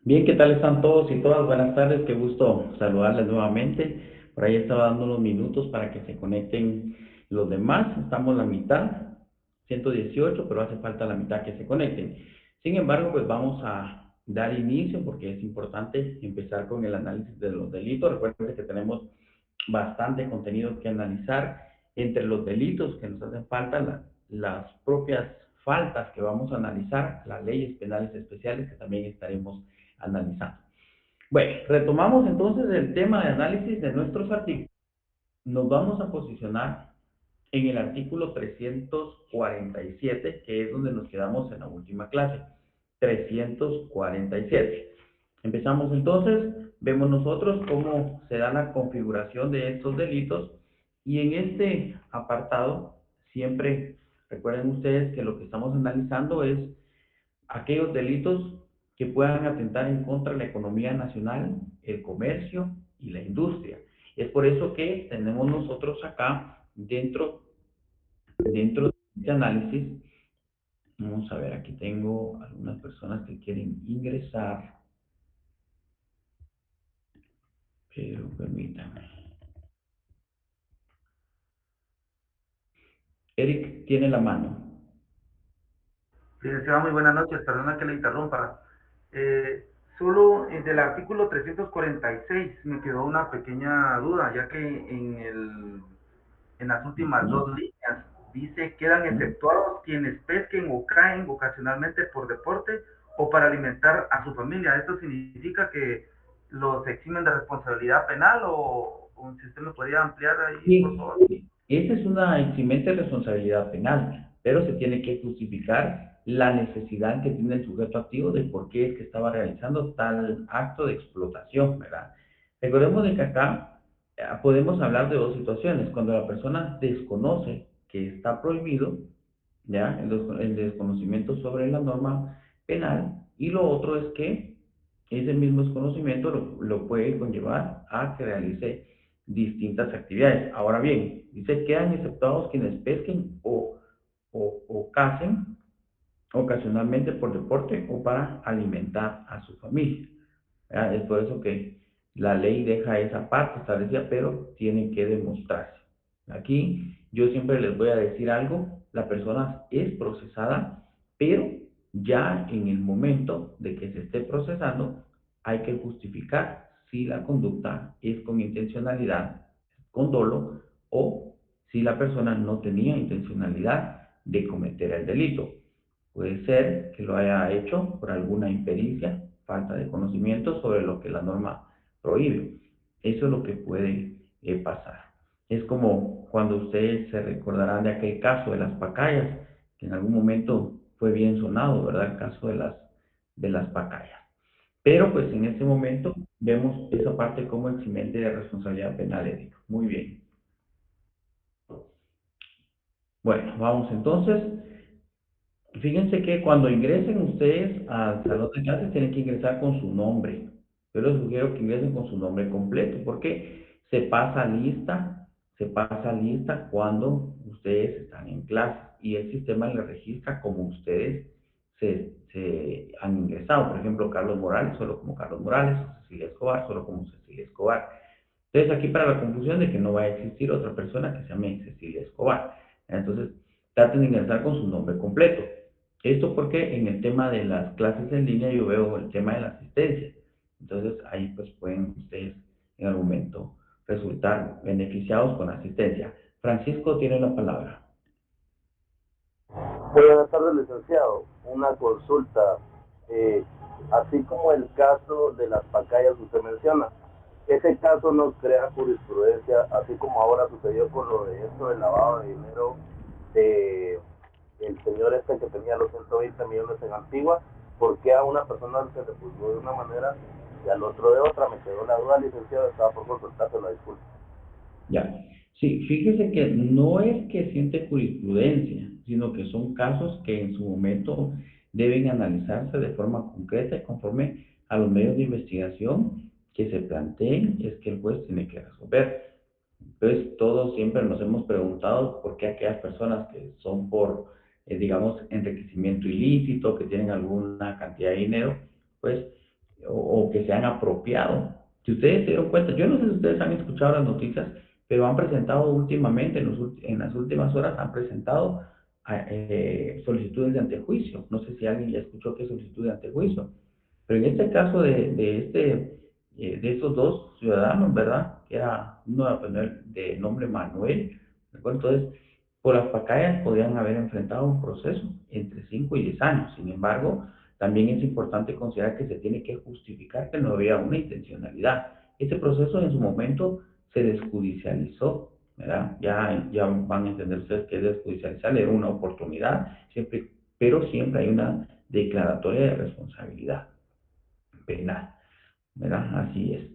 Bien, ¿qué tal están todos y todas? Buenas tardes, qué gusto saludarles nuevamente. Por ahí estaba dando unos minutos para que se conecten los demás. Estamos la mitad, 118, pero hace falta la mitad que se conecten. Sin embargo, pues vamos a dar inicio porque es importante empezar con el análisis de los delitos. Recuerden que tenemos bastante contenido que analizar. Entre los delitos que nos hacen falta, las propias faltas que vamos a analizar, las leyes penales especiales que también estaremos analizando. Bueno, retomamos entonces el tema de análisis de nuestros artículos. Nos vamos a posicionar en el artículo 347, que es donde nos quedamos en la última clase. 347. Empezamos entonces, vemos nosotros cómo se da la configuración de estos delitos y en este apartado siempre recuerden ustedes que lo que estamos analizando es aquellos delitos que puedan atentar en contra de la economía nacional, el comercio y la industria. Es por eso que tenemos nosotros acá dentro de este análisis, vamos a ver, aquí tengo algunas personas que quieren ingresar, pero permítanme. Eric tiene la mano. Licenciado, muy buenas noches, perdona que le interrumpa. Solo del artículo 346 me quedó una pequeña duda, ya que en las últimas Ujú. dos líneas dice quedan exceptuados quienes pesquen o caen ocasionalmente por deporte o para alimentar a su familia. ¿Esto significa que los eximen de responsabilidad penal o si usted me podría ampliar ahí, por Sí, favor? esa es una eximente responsabilidad penal, pero se tiene que justificar la necesidad que tiene el sujeto activo de por qué es que estaba realizando tal acto de explotación, ¿verdad? Recordemos de que acá podemos hablar de dos situaciones. Cuando la persona desconoce que está prohibido, ¿ya? El desconocimiento sobre la norma penal, y lo otro es que ese mismo desconocimiento lo puede conllevar a que realice distintas actividades. Ahora bien, dice, quedan exceptuados quienes pesquen o cacen ocasionalmente por deporte o para alimentar a su familia. ¿Verdad? Es por eso que la ley deja esa parte establecida, pero tiene que demostrarse. Aquí yo siempre les voy a decir algo, la persona es procesada, pero ya en el momento de que se esté procesando, hay que justificar si la conducta es con intencionalidad, con dolo, o si la persona no tenía intencionalidad de cometer el delito. Puede ser que lo haya hecho por alguna impericia, falta de conocimiento sobre lo que la norma prohíbe. Eso es lo que puede pasar. Es como cuando ustedes se recordarán de aquel caso de las pacayas, que en algún momento fue bien sonado, ¿verdad? El caso de las pacayas. Pero pues en ese momento vemos esa parte como eximente de responsabilidad penal, Eric. Muy bien. Bueno, vamos entonces. Fíjense que cuando ingresen ustedes al salón de clases tienen que ingresar con su nombre. Yo les sugiero que ingresen con su nombre completo porque se pasa lista cuando ustedes están en clase y el sistema les registra como ustedes se han ingresado. Por ejemplo, Carlos Morales solo como Carlos Morales, o Cecilia Escobar solo como Cecilia Escobar. Entonces, aquí para la confusión de que no vaya a existir otra persona que se llame Cecilia Escobar. Entonces, traten de ingresar con su nombre completo. Esto porque en el tema de las clases en línea yo veo el tema de la asistencia. Entonces, ahí pues pueden ustedes en algún momento resultar beneficiados con asistencia. Francisco tiene la palabra. Buenas tardes, licenciado. Una consulta. Eh, Así como el caso de las pacayas que usted menciona, ese caso no crea jurisprudencia, así como ahora sucedió con lo de esto del lavado de dinero de el señor este que tenía los 120 millones en Antigua. ¿Por qué a una persona se le juzgó de una manera y al otro de otra? Me quedó la duda, licenciado, estaba por consultarse, la disculpa. Ya. Sí, fíjese que no es que siente jurisprudencia, sino que son casos que en su momento deben analizarse de forma concreta y conforme a los medios de investigación que se planteen, es que el juez tiene que resolver. Entonces, todos siempre nos hemos preguntado por qué aquellas personas que son por, digamos, enriquecimiento ilícito, que tienen alguna cantidad de dinero, pues o que se han apropiado. Si ustedes se dieron cuenta, yo no sé si ustedes han escuchado las noticias, pero han presentado últimamente, en las últimas horas, han presentado solicitudes de antejuicio. No sé si alguien ya escuchó qué es solicitud de antejuicio, pero en este caso de estos dos ciudadanos, ¿verdad? Que era uno de nombre Manuel, ¿de acuerdo? Entonces, por las pacayas podrían haber enfrentado un proceso entre 5 y 10 años. Sin embargo, también es importante considerar que se tiene que justificar que no había una intencionalidad. Este proceso en su momento se desjudicializó, ¿verdad? Ya van a entender ustedes que desjudicializar era una oportunidad, siempre, pero siempre hay una declaratoria de responsabilidad penal, ¿verdad? Así es.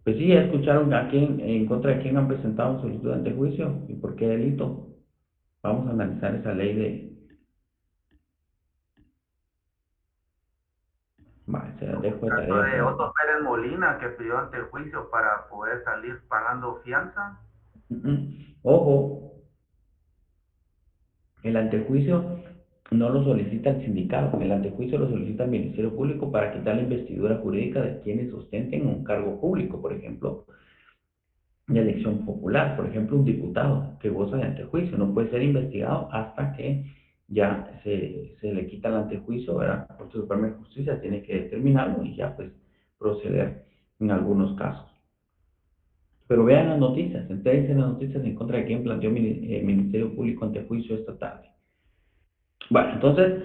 Pues sí, ya escucharon a quién, en contra de quién han presentado solicitud de antejuicio y por qué delito. Vamos a analizar esa ley de... Vale, se las dejo de Caso tarea de para... Otto Pérez Molina, que pidió ante el juicio para poder salir pagando fianza. Ojo, el antejuicio no lo solicita el sindicato, el antejuicio lo solicita el Ministerio Público para quitar la investidura jurídica de quienes ostenten un cargo público, por ejemplo, de elección popular, por ejemplo, un diputado que goza de antejuicio no puede ser investigado hasta que ya se le quita el antejuicio, ¿verdad? La Corte Suprema de Justicia tiene que determinarlo y ya pues proceder en algunos casos. Pero vean las noticias, entréguense en las noticias en contra de quién planteó el Ministerio Público antejuicio esta tarde. Bueno, entonces,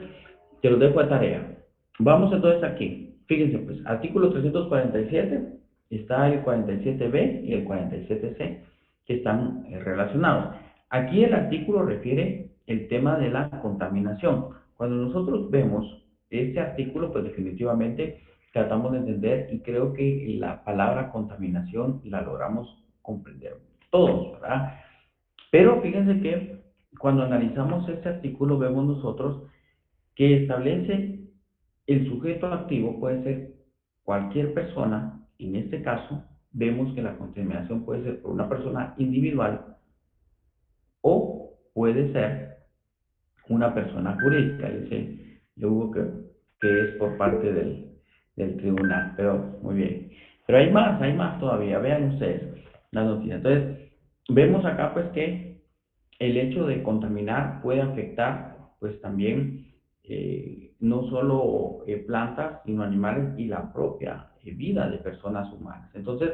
te los dejo de tarea. Vamos entonces aquí. Fíjense, pues, artículo 347, está el 47b y el 47c, que están relacionados. Aquí el artículo refiere el tema de la contaminación. Cuando nosotros vemos este artículo, pues definitivamente tratamos de entender y creo que la palabra contaminación la logramos comprender todos, ¿verdad? Pero fíjense que cuando analizamos este artículo vemos nosotros que establece el sujeto activo puede ser cualquier persona. En este caso, vemos que la contaminación puede ser por una persona individual o puede ser una persona jurídica. Dice Hugo que es por parte del tribunal, pero muy bien. Pero hay más todavía. Vean ustedes la noticia. Entonces, vemos acá pues que el hecho de contaminar puede afectar, pues también, no solo plantas, sino animales y la propia vida de personas humanas. Entonces,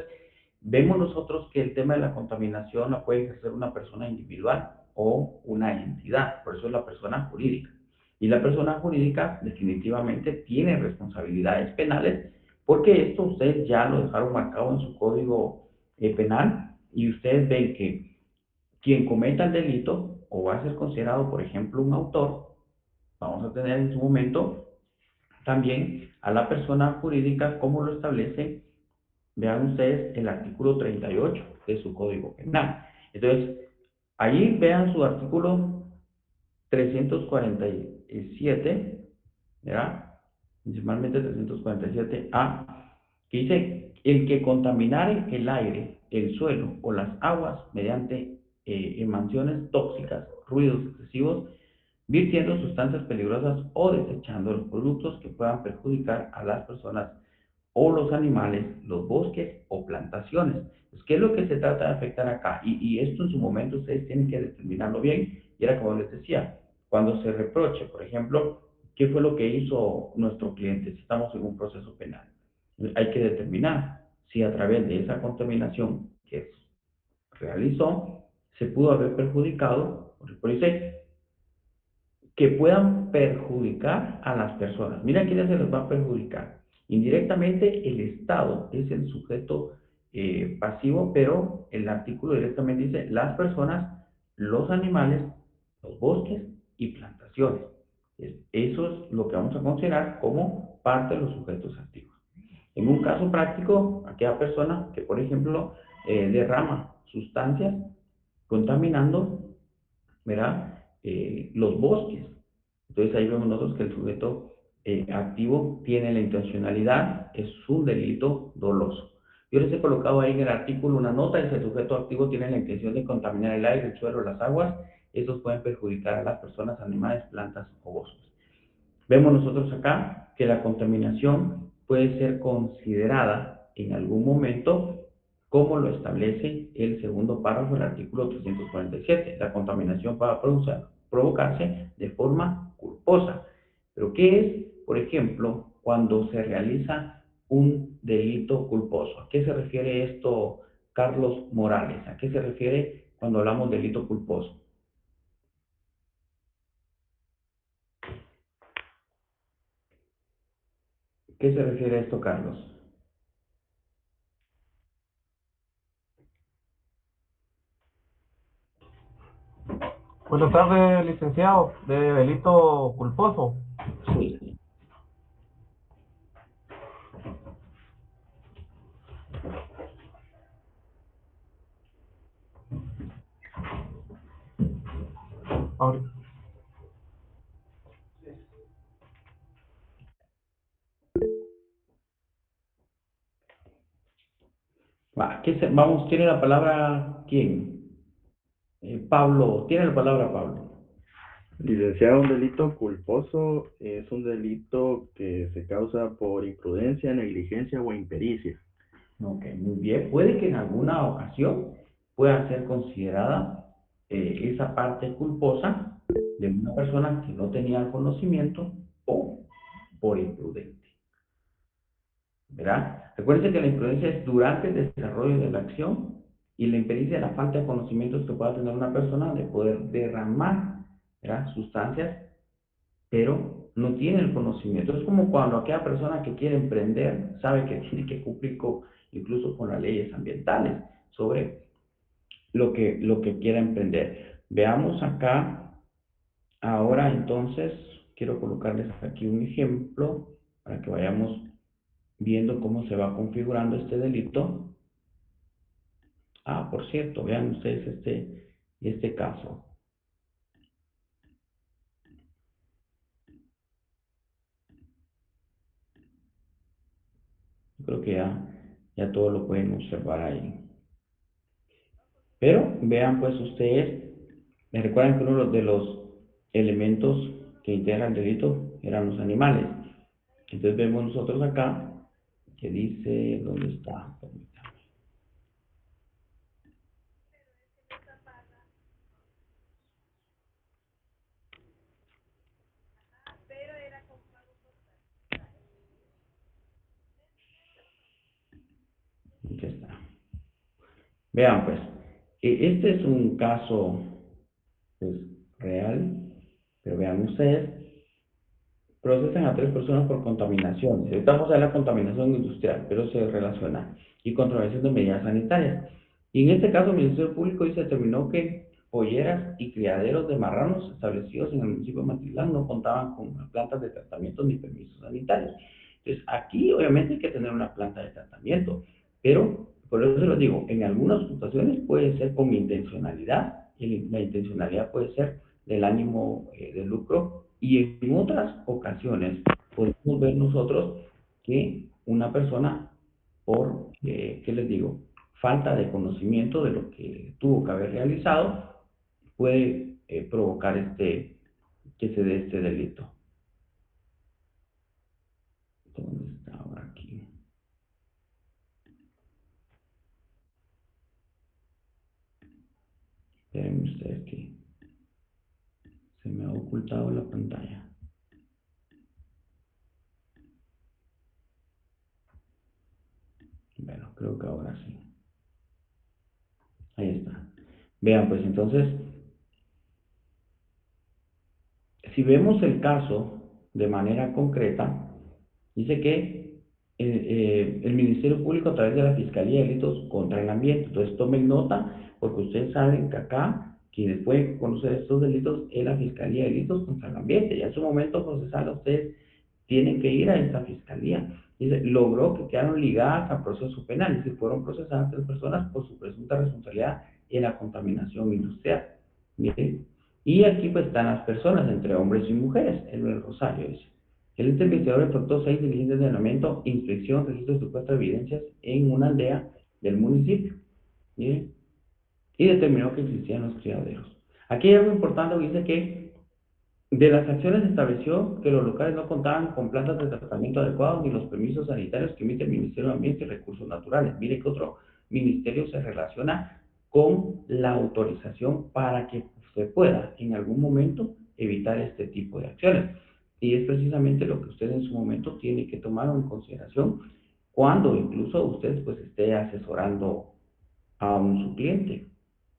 vemos nosotros que el tema de la contaminación la puede ejercer una persona individual o una entidad, por eso es la persona jurídica. Y la persona jurídica definitivamente tiene responsabilidades penales, porque esto ustedes ya lo dejaron marcado en su código penal y ustedes ven que quien cometa el delito o va a ser considerado, por ejemplo, un autor, vamos a tener en su momento también a la persona jurídica como lo establece, vean ustedes el artículo 38 de su Código Penal. Entonces, ahí vean su artículo 347, ¿verdad? Principalmente 347A, que dice, el que contaminare el aire, el suelo o las aguas mediante emanaciones tóxicas, ruidos excesivos, virtiendo sustancias peligrosas o desechando los productos que puedan perjudicar a las personas o los animales, los bosques o plantaciones. Pues, ¿qué es lo que se trata de afectar acá? Y esto en su momento ustedes tienen que determinarlo bien. Y era como les decía, cuando se reproche, por ejemplo, qué fue lo que hizo nuestro cliente, si estamos en un proceso penal. Hay que determinar si a través de esa contaminación que realizó se pudo haber perjudicado, por eso que puedan perjudicar a las personas. Mira quiénes se les va a perjudicar. Indirectamente el Estado es el sujeto pasivo, pero el artículo directamente dice las personas, los animales, los bosques y plantaciones. Eso es lo que vamos a considerar como parte de los sujetos activos. En un caso práctico, aquella persona que, por ejemplo, derrama sustancias contaminando, ¿verdad? Los bosques. Entonces ahí vemos nosotros que el sujeto activo tiene la intencionalidad, es un delito doloso. Yo les he colocado ahí en el artículo una nota, dice el sujeto activo tiene la intención de contaminar el aire, el suelo, las aguas, estos pueden perjudicar a las personas, animales, plantas o bosques. Vemos nosotros acá que la contaminación puede ser considerada en algún momento como lo establece el segundo párrafo del artículo 347. La contaminación puede provocarse de forma culposa. ¿Pero qué es, por ejemplo, cuando se realiza un delito culposo? ¿A qué se refiere esto, Carlos Morales? ¿A qué se refiere cuando hablamos de delito culposo? ¿Qué se refiere a esto, Carlos? Buenas tardes, licenciado, de delito culposo. Sí. Ahora, Vamos, ¿tiene la palabra quién? Pablo, tiene la palabra Pablo. Licenciado, un delito culposo es un delito que se causa por imprudencia, negligencia o impericia. Ok, muy bien. Puede que en alguna ocasión pueda ser considerada esa parte culposa de una persona que no tenía conocimiento o por imprudente, ¿verdad? Recuerden que la imprudencia es durante el desarrollo de la acción y la impericia es la falta de conocimientos que pueda tener una persona de poder derramar, ¿verdad? Sustancias, pero no tiene el conocimiento. Es como cuando aquella persona que quiere emprender sabe que tiene que cumplir incluso con las leyes ambientales sobre lo que quiera emprender. Veamos acá, ahora entonces, quiero colocarles aquí un ejemplo para que vayamos viendo cómo se va configurando este delito. Por cierto, vean ustedes este caso. Yo creo que ya todo lo pueden observar ahí. Pero vean pues ustedes, me recuerdan que uno de los elementos que integran el delito eran los animales. Entonces vemos nosotros acá que dice, ¿dónde está? Permítame. Aquí está. Vean pues, este es un caso pues, real, pero vean ustedes, procesan a 3 personas por contaminación. Ahorita vamos a ver la contaminación industrial, pero se relaciona. Y contravención de medidas sanitarias. Y en este caso, el Ministerio Público dice, determinó que polleras y criaderos de marranos establecidos en el municipio de Matilán no contaban con plantas de tratamiento ni permisos sanitarios. Entonces, aquí obviamente hay que tener una planta de tratamiento, pero por eso les digo, en algunas situaciones puede ser con intencionalidad, y la intencionalidad puede ser del ánimo de lucro, y en otras ocasiones podemos ver nosotros que una persona, por, ¿qué les digo? Falta de conocimiento de lo que tuvo que haber realizado, puede provocar que se dé este delito. ¿Dónde está ahora aquí? Esperen ustedes que se me ha ocultado la pantalla. Bueno, creo que ahora sí. Ahí está. Vean, pues entonces, si vemos el caso de manera concreta, dice que el Ministerio Público a través de la Fiscalía de Delitos contra el Ambiente. Entonces tomen nota, porque ustedes saben que acá quienes pueden conocer estos delitos es la Fiscalía de Delitos contra el Ambiente. Ya en su momento procesal ustedes tienen que ir a esta fiscalía. Dice, logró que quedaron ligadas a proceso penal y se fueron procesadas 3 personas por su presunta responsabilidad en la contaminación industrial. Miren, y aquí pues están las personas, entre hombres y mujeres, en el Rosario, dice. El ente investigador efectuó 6 diligencias de allanamiento, inspección, registro de supuestas evidencias en una aldea del municipio. Miren, y determinó que existían los criaderos. Aquí hay algo importante que dice que De las acciones estableció que los locales no contaban con plantas de tratamiento adecuados ni los permisos sanitarios que emite el Ministerio de Ambiente y Recursos Naturales. Mire que otro ministerio se relaciona con la autorización para que se pueda en algún momento evitar este tipo de acciones. Y es precisamente lo que usted en su momento tiene que tomar en consideración cuando incluso usted pues esté asesorando a su cliente,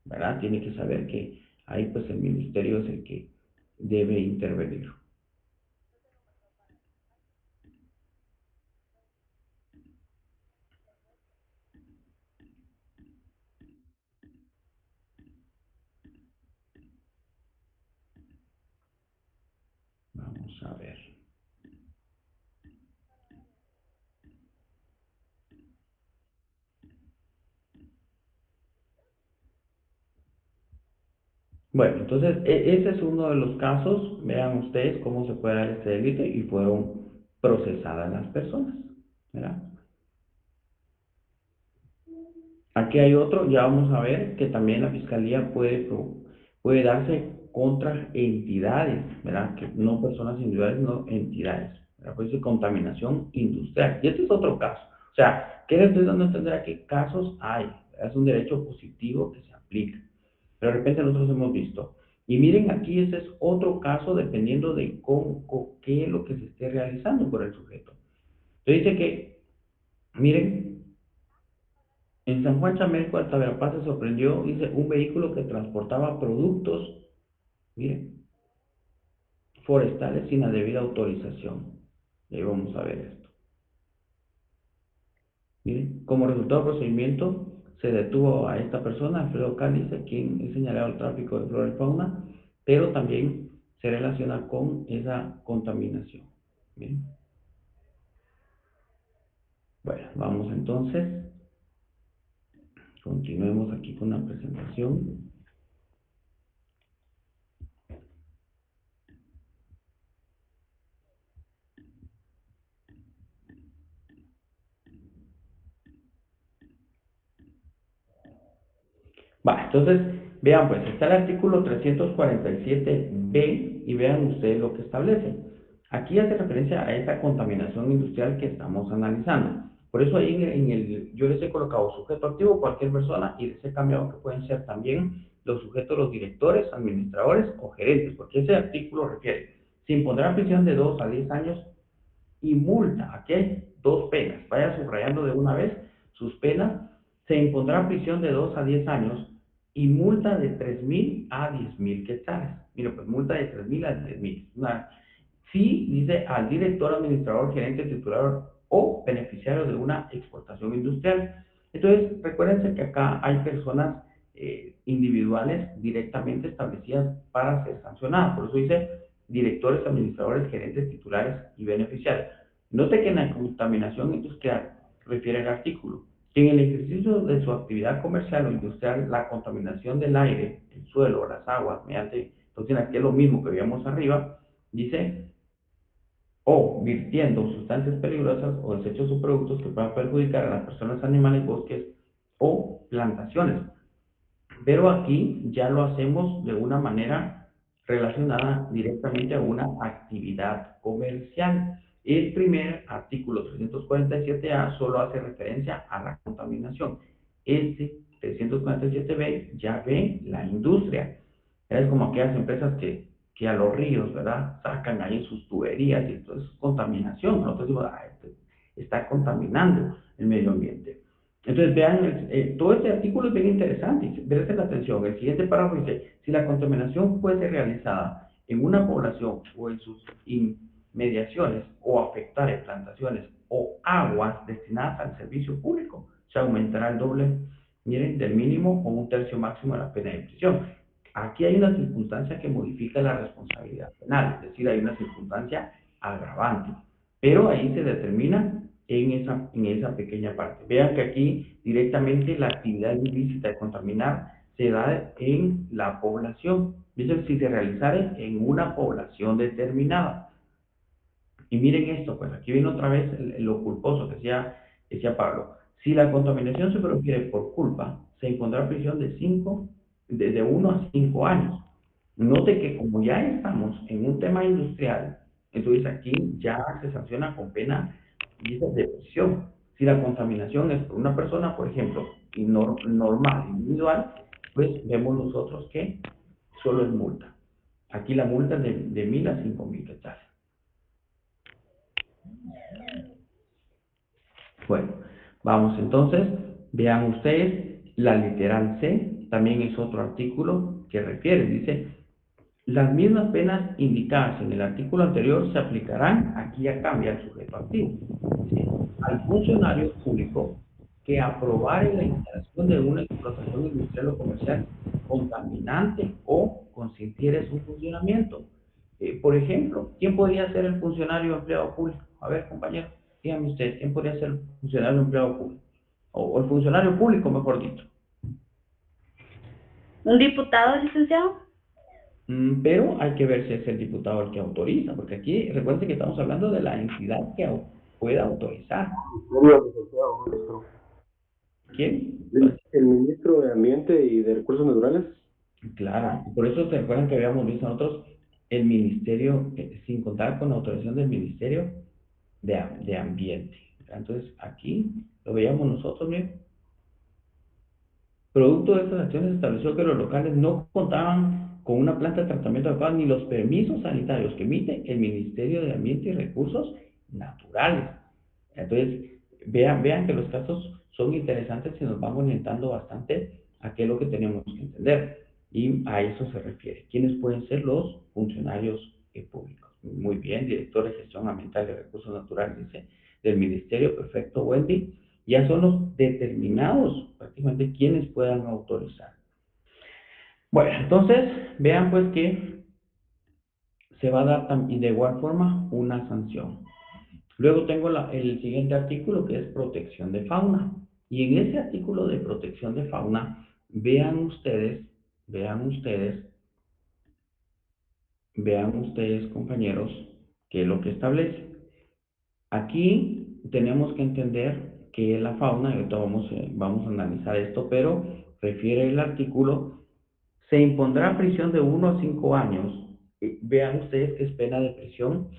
¿verdad? Tiene que saber que ahí pues el ministerio es el que debe intervenir. Vamos a ver. Bueno, entonces ese es uno de los casos. Vean ustedes cómo se puede dar este delito y fueron procesadas las personas, ¿verdad? Aquí hay otro, ya vamos a ver que también la fiscalía puede darse contra entidades, ¿verdad? Que no personas individuales, no entidades, ¿verdad? Puede ser contaminación industrial. Y este es otro caso. O sea, ¿qué le estoy dando a entender a qué casos hay? Es un derecho positivo que se aplica. Pero de repente nosotros hemos visto. Y miren, aquí ese es otro caso dependiendo de qué es lo que se esté realizando por el sujeto. Entonces dice que, miren, en San Juan Chamelco, Altaverapaz se sorprendió, dice, un vehículo que transportaba productos, miren, forestales sin la debida autorización. Y ahí vamos a ver esto. Miren, como resultado del procedimiento, se detuvo a esta persona, Alfredo Cálice, quien es señalado al tráfico de flora y fauna, pero también se relaciona con esa contaminación. Miren. Bueno, vamos entonces, continuemos aquí con la presentación. Va, entonces, vean pues, está el artículo 347b y vean ustedes lo que establece. Aquí hace referencia a esa contaminación industrial que estamos analizando. Por eso ahí yo les he colocado sujeto activo, cualquier persona, y les he cambiado que pueden ser también los sujetos, los directores, administradores o gerentes, porque ese artículo refiere, se impondrá prisión de 2 a 10 años y multa. Aquí hay dos penas. Vaya subrayando de una vez sus penas. Se impondrá prisión de 2 a 10 años y multa de 3,000 a 10,000 quetzales. Mira, pues multa de 3,000 a 10,000. Sí, dice al director, administrador, gerente, titular o beneficiario de una exportación industrial. Entonces, recuérdense que acá hay personas individuales directamente establecidas para ser sancionadas. Por eso dice directores, administradores, gerentes, titulares y beneficiarios. Note que en la contaminación industrial refiere el artículo que en el ejercicio de su actividad comercial o industrial la contaminación del aire, el suelo, las aguas, mediante toxinas, que es lo mismo que veíamos arriba, dice o virtiendo sustancias peligrosas o desechos o productos que puedan perjudicar a las personas, animales, bosques o plantaciones. Pero aquí ya lo hacemos de una manera relacionada directamente a una actividad comercial. El primer artículo 347A solo hace referencia a la contaminación. Este 347B ya ve la industria. Es como aquellas empresas que a los ríos, ¿verdad? Sacan ahí sus tuberías y entonces contaminación. Nosotros decimos, ah, está contaminando el medio ambiente. Entonces, vean, todo este artículo es bien interesante, presten atención. El siguiente párrafo dice, si la contaminación fuese realizada en una población o en sus inmediaciones o afectare plantaciones o aguas destinadas al servicio público, se aumentará el doble, miren, del mínimo o un tercio máximo de la pena de prisión. Aquí hay una circunstancia que modifica la responsabilidad penal, es decir, hay una circunstancia agravante, pero ahí se determina en esa pequeña parte. Vean que aquí directamente la actividad ilícita de contaminar se da en la población. Dice si se realizara en una población determinada. Y miren esto, pues aquí viene otra vez lo culposo que decía Pablo. Si la contaminación se profiere por culpa, se impondrá prisión de 1 a 5 años. Note que como ya estamos en un tema industrial, entonces aquí ya se sanciona con pena, dice, de prisión. Si la contaminación es por una persona, por ejemplo, y normal, individual, pues vemos nosotros que solo es multa. Aquí la multa es de 1.000 a 5.000 quetzales. Bueno, vamos entonces, vean ustedes, la literal C también es otro artículo que refiere, dice, las mismas penas indicadas en el artículo anterior se aplicarán, aquí ya cambia el sujeto activo, dice, al funcionario público que aprobare la instalación de una explotación industrial o comercial contaminante o consintiere su funcionamiento. Por ejemplo, ¿quién podría ser el funcionario o empleado público? A ver, compañero, díganme ustedes, ¿quién podría ser el funcionario o empleado público? O el funcionario público, mejor dicho. ¿Un diputado, licenciado? Pero hay que ver si es el diputado el que autoriza, porque aquí recuerden que estamos hablando de la entidad que pueda autorizar. Ministerio, licenciado, ministro. ¿Quién? El ministro de Ambiente y de Recursos Naturales. Claro, por eso se recuerdan que habíamos visto nosotros el ministerio, sin contar con la autorización del ministerio de Ambiente. Entonces aquí lo veíamos nosotros, bien. Producto de estas acciones se estableció que los locales no contaban con una planta de tratamiento adecuada ni los permisos sanitarios que emite el Ministerio de Ambiente y Recursos Naturales. Entonces, vean que los casos son interesantes y nos van orientando bastante a qué es lo que tenemos que entender. Y a eso se refiere. ¿Quiénes pueden ser los funcionarios públicos? Muy bien, director de gestión ambiental de recursos naturales, dice, del Ministerio, perfecto, Wendy. Ya son los determinados prácticamente quienes puedan autorizar. Bueno, entonces, vean pues que se va a dar también de igual forma una sanción. Luego tengo el siguiente artículo que es protección de fauna. Y en ese artículo de protección de fauna, vean ustedes, compañeros, qué es lo que establece. Aquí tenemos que entender qué es la fauna, y ahorita vamos a analizar esto, pero refiere el artículo, se impondrá prisión de 1 a 5 años. Vean ustedes que es pena de prisión.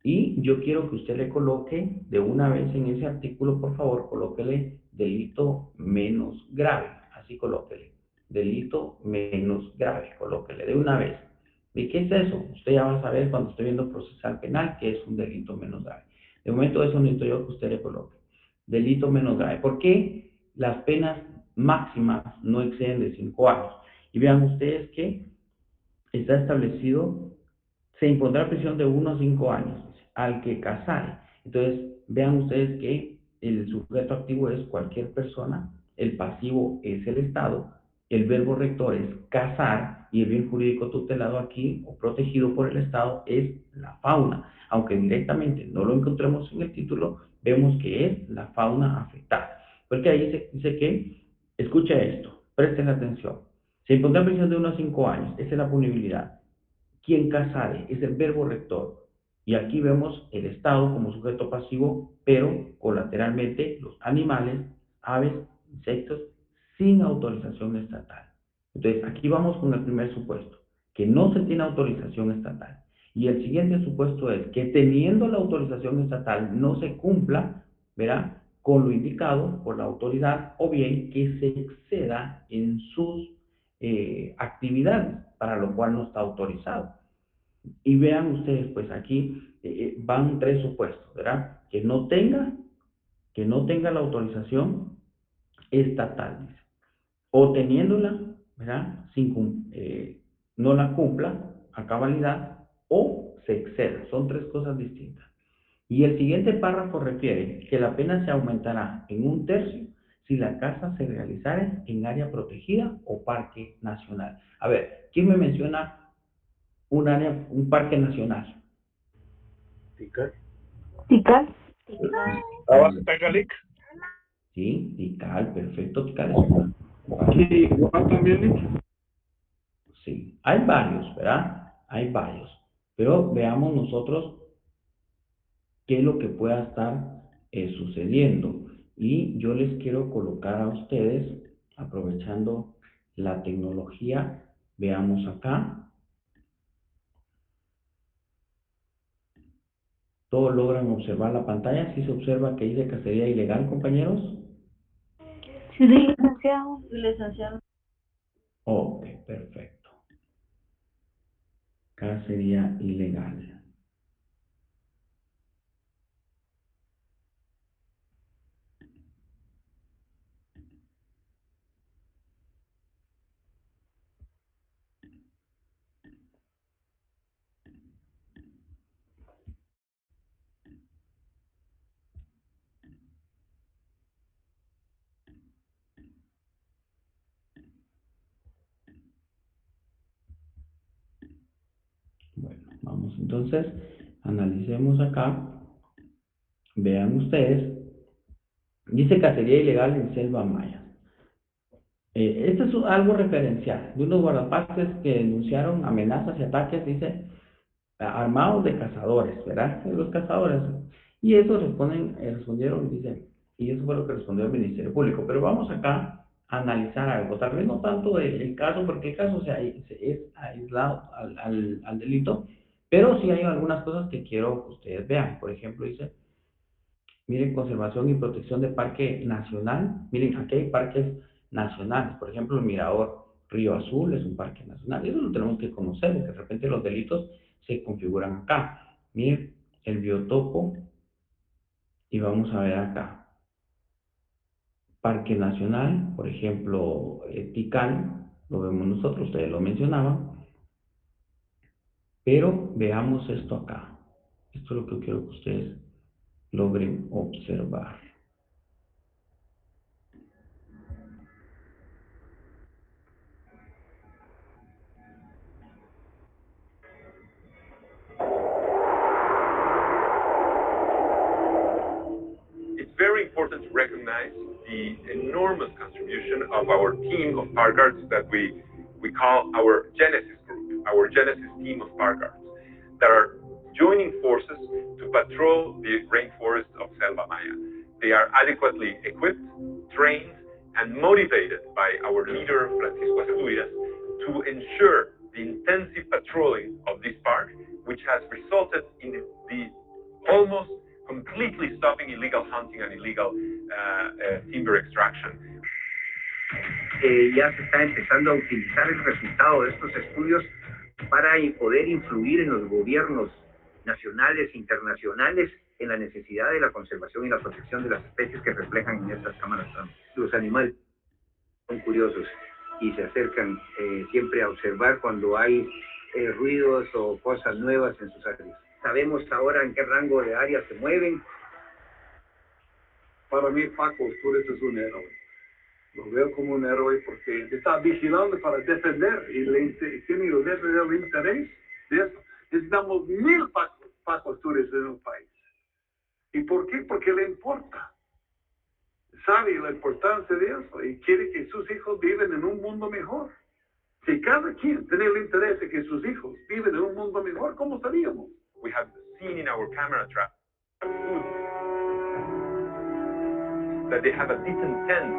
Y yo quiero que usted le coloque de una vez en ese artículo, por favor, colóquele delito menos grave. Así colóquele. Delito menos grave, colóquele de una vez. ¿Y qué es eso? Usted ya va a saber cuando esté viendo procesal penal que es un delito menos grave. De momento eso necesito yo que usted le coloque. Delito menos grave. ¿Por qué las penas máximas no exceden de 5 años? Y vean ustedes que está establecido, se impondrá prisión de 1 a 5 años al que casare. Entonces, vean ustedes que el sujeto activo es cualquier persona, el pasivo es el Estado, el verbo rector es casar y el bien jurídico tutelado aquí o protegido por el Estado es la fauna. Aunque directamente no lo encontremos en el título, vemos que es la fauna afectada. Porque ahí dice que, escucha esto, presten atención. Se impondrá prisión de 1 a 5 años, esa es la punibilidad. Quien casare es el verbo rector. Y aquí vemos el Estado como sujeto pasivo, pero colateralmente los animales, aves, insectos, sin autorización estatal. Entonces, aquí vamos con el primer supuesto, que no se tiene autorización estatal. Y el siguiente supuesto es que teniendo la autorización estatal no se cumpla, ¿verdad?, con lo indicado por la autoridad o bien que se exceda en sus actividades, para lo cual no está autorizado. Y vean ustedes, pues aquí van tres supuestos, ¿verdad? Que no tenga la autorización estatal, dice. O teniéndola, ¿verdad? No la cumpla a cabalidad o se exceda. Son tres cosas distintas. Y el siguiente párrafo refiere que la pena se aumentará en 1/3 si la caza se realizara en área protegida o parque nacional. A ver, ¿quién me menciona un parque nacional? ¿Tikal? ¿Tikal? Abajo Tacalic. Sí, Tikal, perfecto, Tikal es una. Aquí, Guam también. Sí, hay varios, ¿verdad? Hay varios. Pero veamos nosotros qué es lo que pueda estar sucediendo. Y yo les quiero colocar a ustedes, aprovechando la tecnología, veamos acá. ¿Todos logran observar la pantalla? ¿Sí se observa que dice cacería ilegal, compañeros? Sí, licenciado. Licenciado. Ok, perfecto. Cacería ilegal. Bueno, vamos entonces, analicemos acá. Vean ustedes. Dice cacería ilegal en selva maya. Este es algo referencial de unos guardapartes que denunciaron amenazas y ataques, dice, armados de cazadores, ¿verdad? Los cazadores. Y eso respondieron, dice, y eso fue lo que respondió el Ministerio Público. Pero vamos acá a analizar algo, tal vez no tanto el caso, porque el caso es aislado al delito, pero sí hay algunas cosas que quiero que ustedes vean. Por ejemplo, dice, miren, conservación y protección de parque nacional. Miren, aquí hay parques nacionales. Por ejemplo, el Mirador Río Azul es un parque nacional. Eso lo tenemos que conocer, porque de repente los delitos se configuran acá. Miren, el biotopo, y vamos a ver acá. Parque nacional, por ejemplo, Tikal, lo vemos nosotros, ustedes lo mencionaban. Pero veamos esto acá. Esto es lo que quiero que ustedes logren observar. It's very important to recognize the enormous contribution of our team of park guards that we call our Genesis group, our Genesis team of park guards, that are joining forces to patrol the rainforest of Selva Maya. They are adequately equipped, trained, and motivated by our leader, Francisco Acetuiras, to ensure the intensive patrolling of this park, which has resulted in the almost completely stopping illegal hunting and illegal timber extraction. Ya se está empezando a utilizar el resultado de estos estudios para poder influir en los gobiernos nacionales e internacionales en la necesidad de la conservación y la protección de las especies que reflejan en estas cámaras. Los animales son curiosos y se acercan siempre a observar cuando hay ruidos o cosas nuevas en sus áreas. Sabemos ahora en qué rango de área se mueven. Para mí, Paco Asturias es un héroe. Lo veo como un héroe porque está vigilando para defender y tiene el interés de eso. Necesitamos 1000 Paco Asturias en un país. ¿Y por qué? Porque le importa. Sabe la importancia de eso y quiere que sus hijos vivan en un mundo mejor. Si cada quien tiene el interés de que sus hijos viven en un mundo mejor, ¿cómo estaríamos? We have seen in our camera trap that they have a decent tent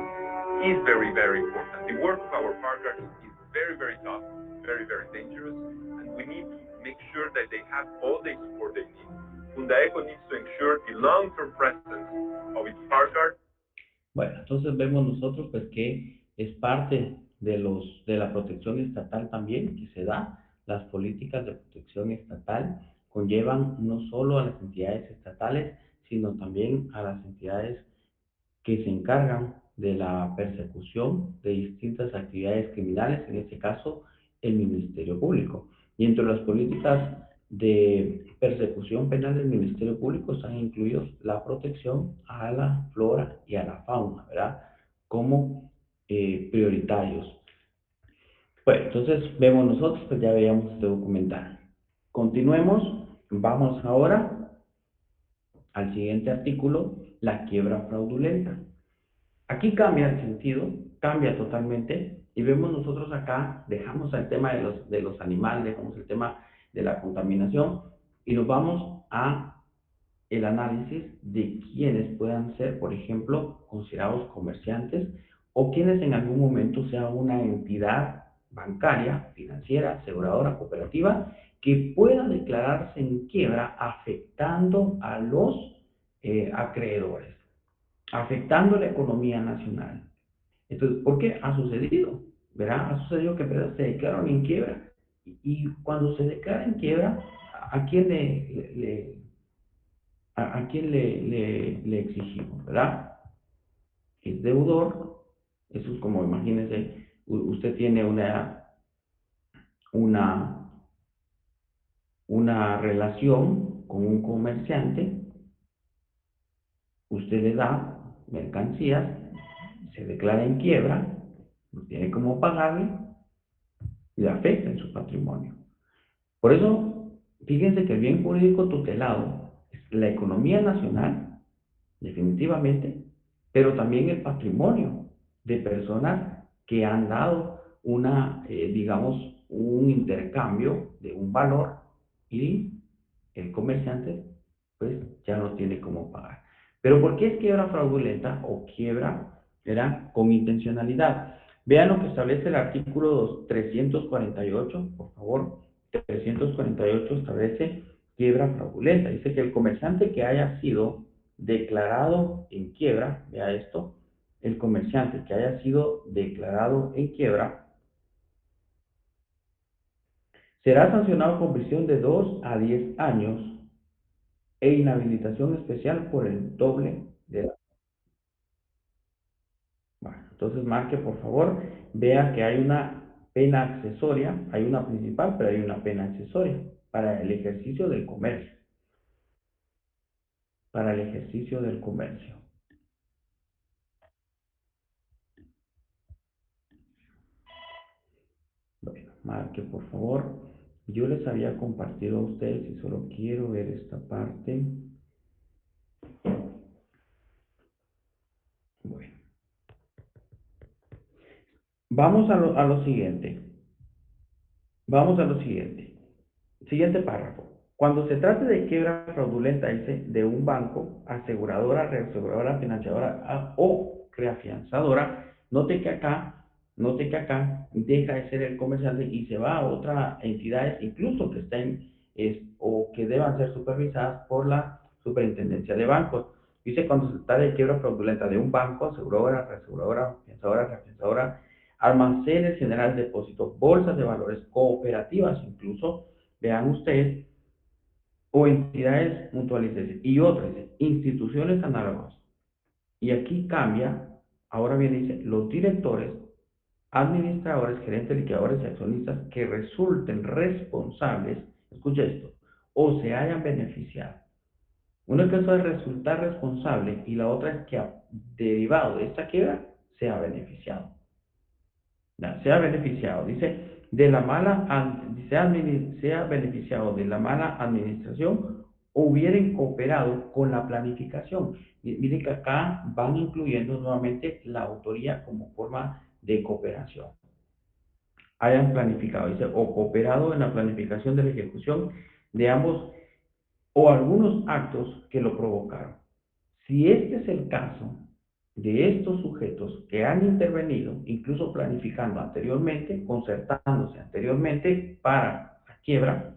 is very, very important. The work of our park guards is very, very tough, very, very dangerous, and we need to make sure that they have all the support they need. Fundaeco needs to ensure the long-term presence of its park guard. Bueno, entonces vemos nosotros pues que es parte de la protección estatal también que se da. Las políticas de protección estatal conllevan no solo a las entidades estatales, sino también a las entidades que se encargan de la persecución de distintas actividades criminales, en este caso el Ministerio Público. Y entre las políticas de persecución penal del Ministerio Público están incluidos la protección a la flora y a la fauna, ¿verdad? Como prioritarios. Bueno, entonces vemos nosotros, pues ya veíamos este documental. Continuemos, vamos ahora al siguiente artículo, la quiebra fraudulenta. Aquí cambia el sentido, cambia totalmente, y vemos nosotros acá, dejamos el tema de los animales, dejamos el tema de la contaminación, y nos vamos a el análisis de quienes puedan ser, por ejemplo, considerados comerciantes, o quienes en algún momento sean una entidad bancaria, financiera, aseguradora, cooperativa, que pueda declararse en quiebra afectando a los acreedores, afectando la economía nacional. Entonces, ¿por qué? Ha sucedido, ¿verdad? Ha sucedido que empresas se declaran en quiebra y cuando se declara en quiebra, ¿a quién a quién le exigimos, ¿verdad? Es deudor, eso es como, imagínense, usted tiene una, una relación con un comerciante, usted le da mercancías, se declara en quiebra, no tiene cómo pagarle, le afecta en su patrimonio. Por eso, fíjense que el bien jurídico tutelado es la economía nacional, definitivamente, pero también el patrimonio de personas que han dado digamos, un intercambio de un valor y el comerciante pues ya no tiene cómo pagar. Pero ¿por qué es quiebra fraudulenta o quiebra era con intencionalidad? Vean lo que establece el artículo 348, por favor. 348 establece quiebra fraudulenta. Dice que el comerciante que haya sido declarado en quiebra, vea esto, el comerciante que haya sido declarado en quiebra será sancionado con prisión de 2 a 10 años e inhabilitación especial por el doble de la... Bueno, entonces marque por favor, vea que hay una pena accesoria, hay una principal, pero hay una pena accesoria para el ejercicio del comercio, para el ejercicio del comercio. Bueno, marque por favor. Yo les había compartido a ustedes y solo quiero ver esta parte. Bueno, vamos a lo siguiente. Vamos a lo siguiente. Siguiente párrafo. Cuando se trate de quiebra fraudulenta, dice, de un banco, aseguradora, reaseguradora, financiadora o reafianzadora, note que acá deja de ser el comerciante y se va a otras entidades, incluso que estén o que deban ser supervisadas por la Superintendencia de Bancos. Dice cuando se trata de quiebra fraudulenta de un banco, aseguradora, reaseguradora, financiadora, reafianzadora, almacenes generales de depósitos, bolsas de valores, cooperativas incluso, vean ustedes, o entidades mutualistas y otras instituciones análogas. Y aquí cambia, ahora bien dice, los directores, administradores, gerentes, liquidadores y accionistas que resulten responsables, escucha esto, o se hayan beneficiado. Una cosa es resultar responsable y la otra es que derivado de esta quiebra sea beneficiado. Sea beneficiado, dice, de la mala, sea beneficiado de la mala administración o hubieran cooperado con la planificación. Miren que acá van incluyendo nuevamente la autoría como forma de cooperación. Hayan planificado, dice, o cooperado en la planificación de la ejecución de ambos o algunos actos que lo provocaron. Si este es el caso de estos sujetos que han intervenido, incluso planificando anteriormente, concertándose anteriormente para la quiebra,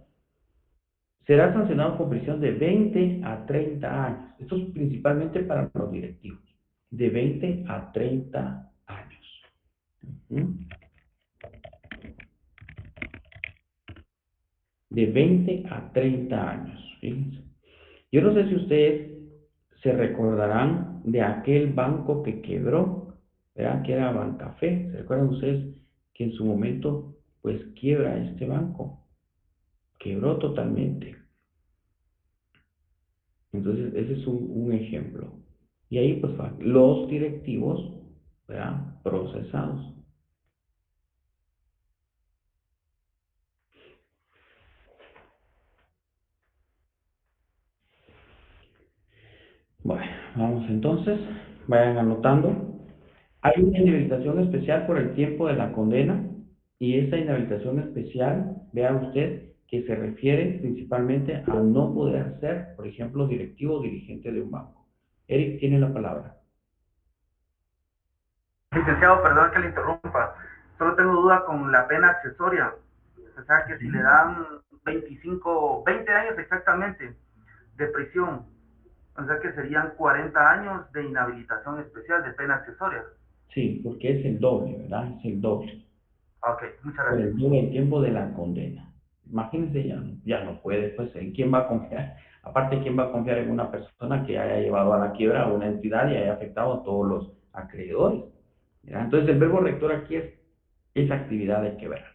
será sancionado con prisión de 20 a 30 años. Esto es principalmente para los directivos, de 20 a 30 años. De 20 a 30 años, fíjense. Yo no sé si ustedes se recordarán de aquel banco que quebró, ¿verdad? Que era Bancafé. ¿Se recuerdan ustedes que en su momento, pues, quiebra este banco? Quebró totalmente. Entonces, ese es un ejemplo. Y ahí, pues, los directivos, ¿verdad? Procesados. Bueno, vamos entonces, vayan anotando. Hay una inhabilitación especial por el tiempo de la condena y esa inhabilitación especial, vea usted, que se refiere principalmente a no poder ser, por ejemplo, directivo o dirigente de un banco. Eric tiene la palabra. Licenciado, perdón que le interrumpa. Solo tengo duda con la pena accesoria. O sea, que si le dan 20 años exactamente de prisión. O sea que serían 40 años de inhabilitación especial de pena accesoria. Sí, porque es el doble, ¿verdad? Es el doble. Ok, muchas Por gracias. el doble el tiempo de la condena. Imagínense, ya no puede, pues, ¿en quién va a confiar? Aparte, ¿quién va a confiar en una persona que haya llevado a la quiebra a una entidad y haya afectado a todos los acreedores? ¿Verdad? Entonces, el verbo rector aquí es esa actividad de quebrar.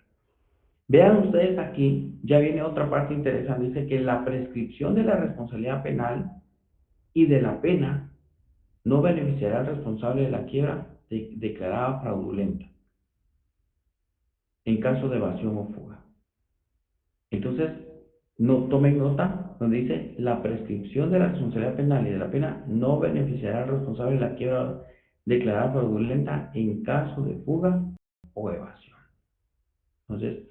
Vean ustedes aquí, ya viene otra parte interesante, dice que la prescripción de la responsabilidad penal y de la pena no beneficiará al responsable de la quiebra declarada fraudulenta en caso de evasión o fuga. Entonces, no tomen nota donde dice la prescripción de la responsabilidad penal y de la pena no beneficiará al responsable de la quiebra declarada fraudulenta en caso de fuga o evasión. Entonces,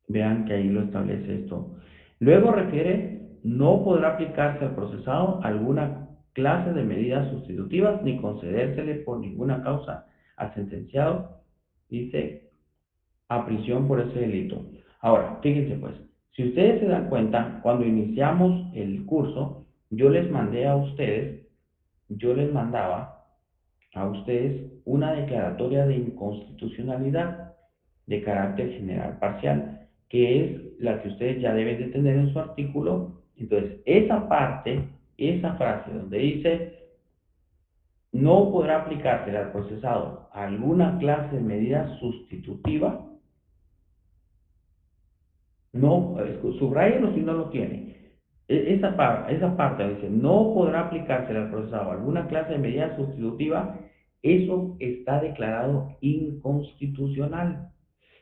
vean que ahí lo establece esto. Luego refiere, no podrá aplicarse al procesado alguna clase de medidas sustitutivas ni concedérsele por ninguna causa al sentenciado, dice, a prisión por ese delito. Ahora, fíjense pues, si ustedes se dan cuenta, cuando iniciamos el curso, yo les mandaba a ustedes una declaratoria de inconstitucionalidad de carácter general parcial, que es la que ustedes ya deben de tener en su artículo. Entonces, esa parte, esa frase donde dice no podrá aplicarse al procesado alguna clase de medida sustitutiva, no, subrayenlo si no lo tiene. Esa parte dice, no podrá aplicarse al procesado alguna clase de medida sustitutiva, eso está declarado inconstitucional.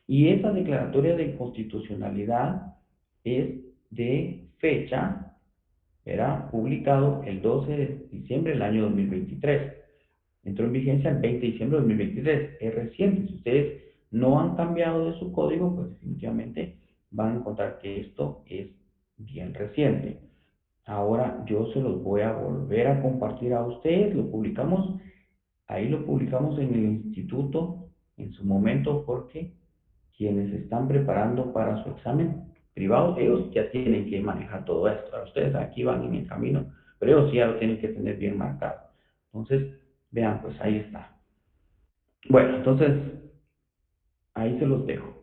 Y esa declaratoria de inconstitucionalidad es de fecha, era publicado el 12 de diciembre del año 2023. Entró en vigencia el 20 de diciembre de 2023. Es reciente. Si ustedes no han cambiado de su código, pues definitivamente van a encontrar que esto es bien reciente. Ahora yo se los voy a volver a compartir a ustedes. Ahí lo publicamos en el instituto en su momento porque quienes se están preparando para su examen privado, ellos ya tienen que manejar todo esto. Ahora ustedes aquí van en el camino, pero ellos sí ya lo tienen que tener bien marcado. Entonces, vean, pues ahí está. Bueno, entonces, ahí se los dejo.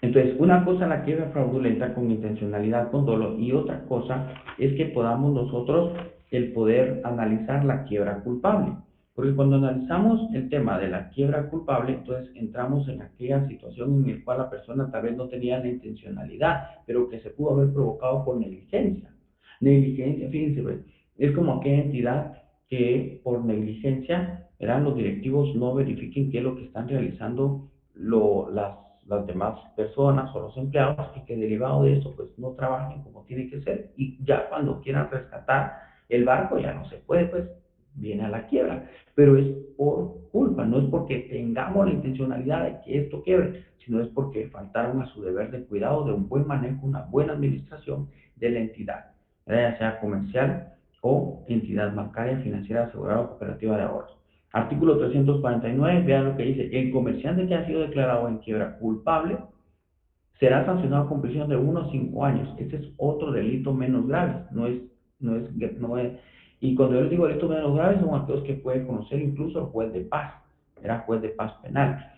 Entonces, una cosa la quiebra fraudulenta con intencionalidad, con dolo, y otra cosa es que podamos nosotros el poder analizar la quiebra culpable. Porque cuando analizamos el tema de la quiebra culpable, entonces entramos en aquella situación en la cual la persona tal vez no tenía la intencionalidad, pero que se pudo haber provocado por negligencia. Negligencia, fíjense, pues, es como aquella entidad que por negligencia, los directivos no verifiquen qué es lo que están realizando las demás personas o los empleados y que derivado de eso pues no trabajen como tiene que ser y ya cuando quieran rescatar el barco ya no se puede, pues viene a la quiebra, pero es por culpa, no es porque tengamos la intencionalidad de que esto quiebre, sino es porque faltaron a su deber de cuidado, de un buen manejo, una buena administración de la entidad, ya sea comercial o entidad bancaria, financiera, asegurada o cooperativa de ahorros. Artículo 349, vean lo que dice, el comerciante que ha sido declarado en quiebra culpable será sancionado con prisión de 1 a 5 años. Este es otro delito menos grave, no es, y cuando yo les digo delitos menos graves son aquellos que puede conocer incluso el juez de paz, era juez de paz penal.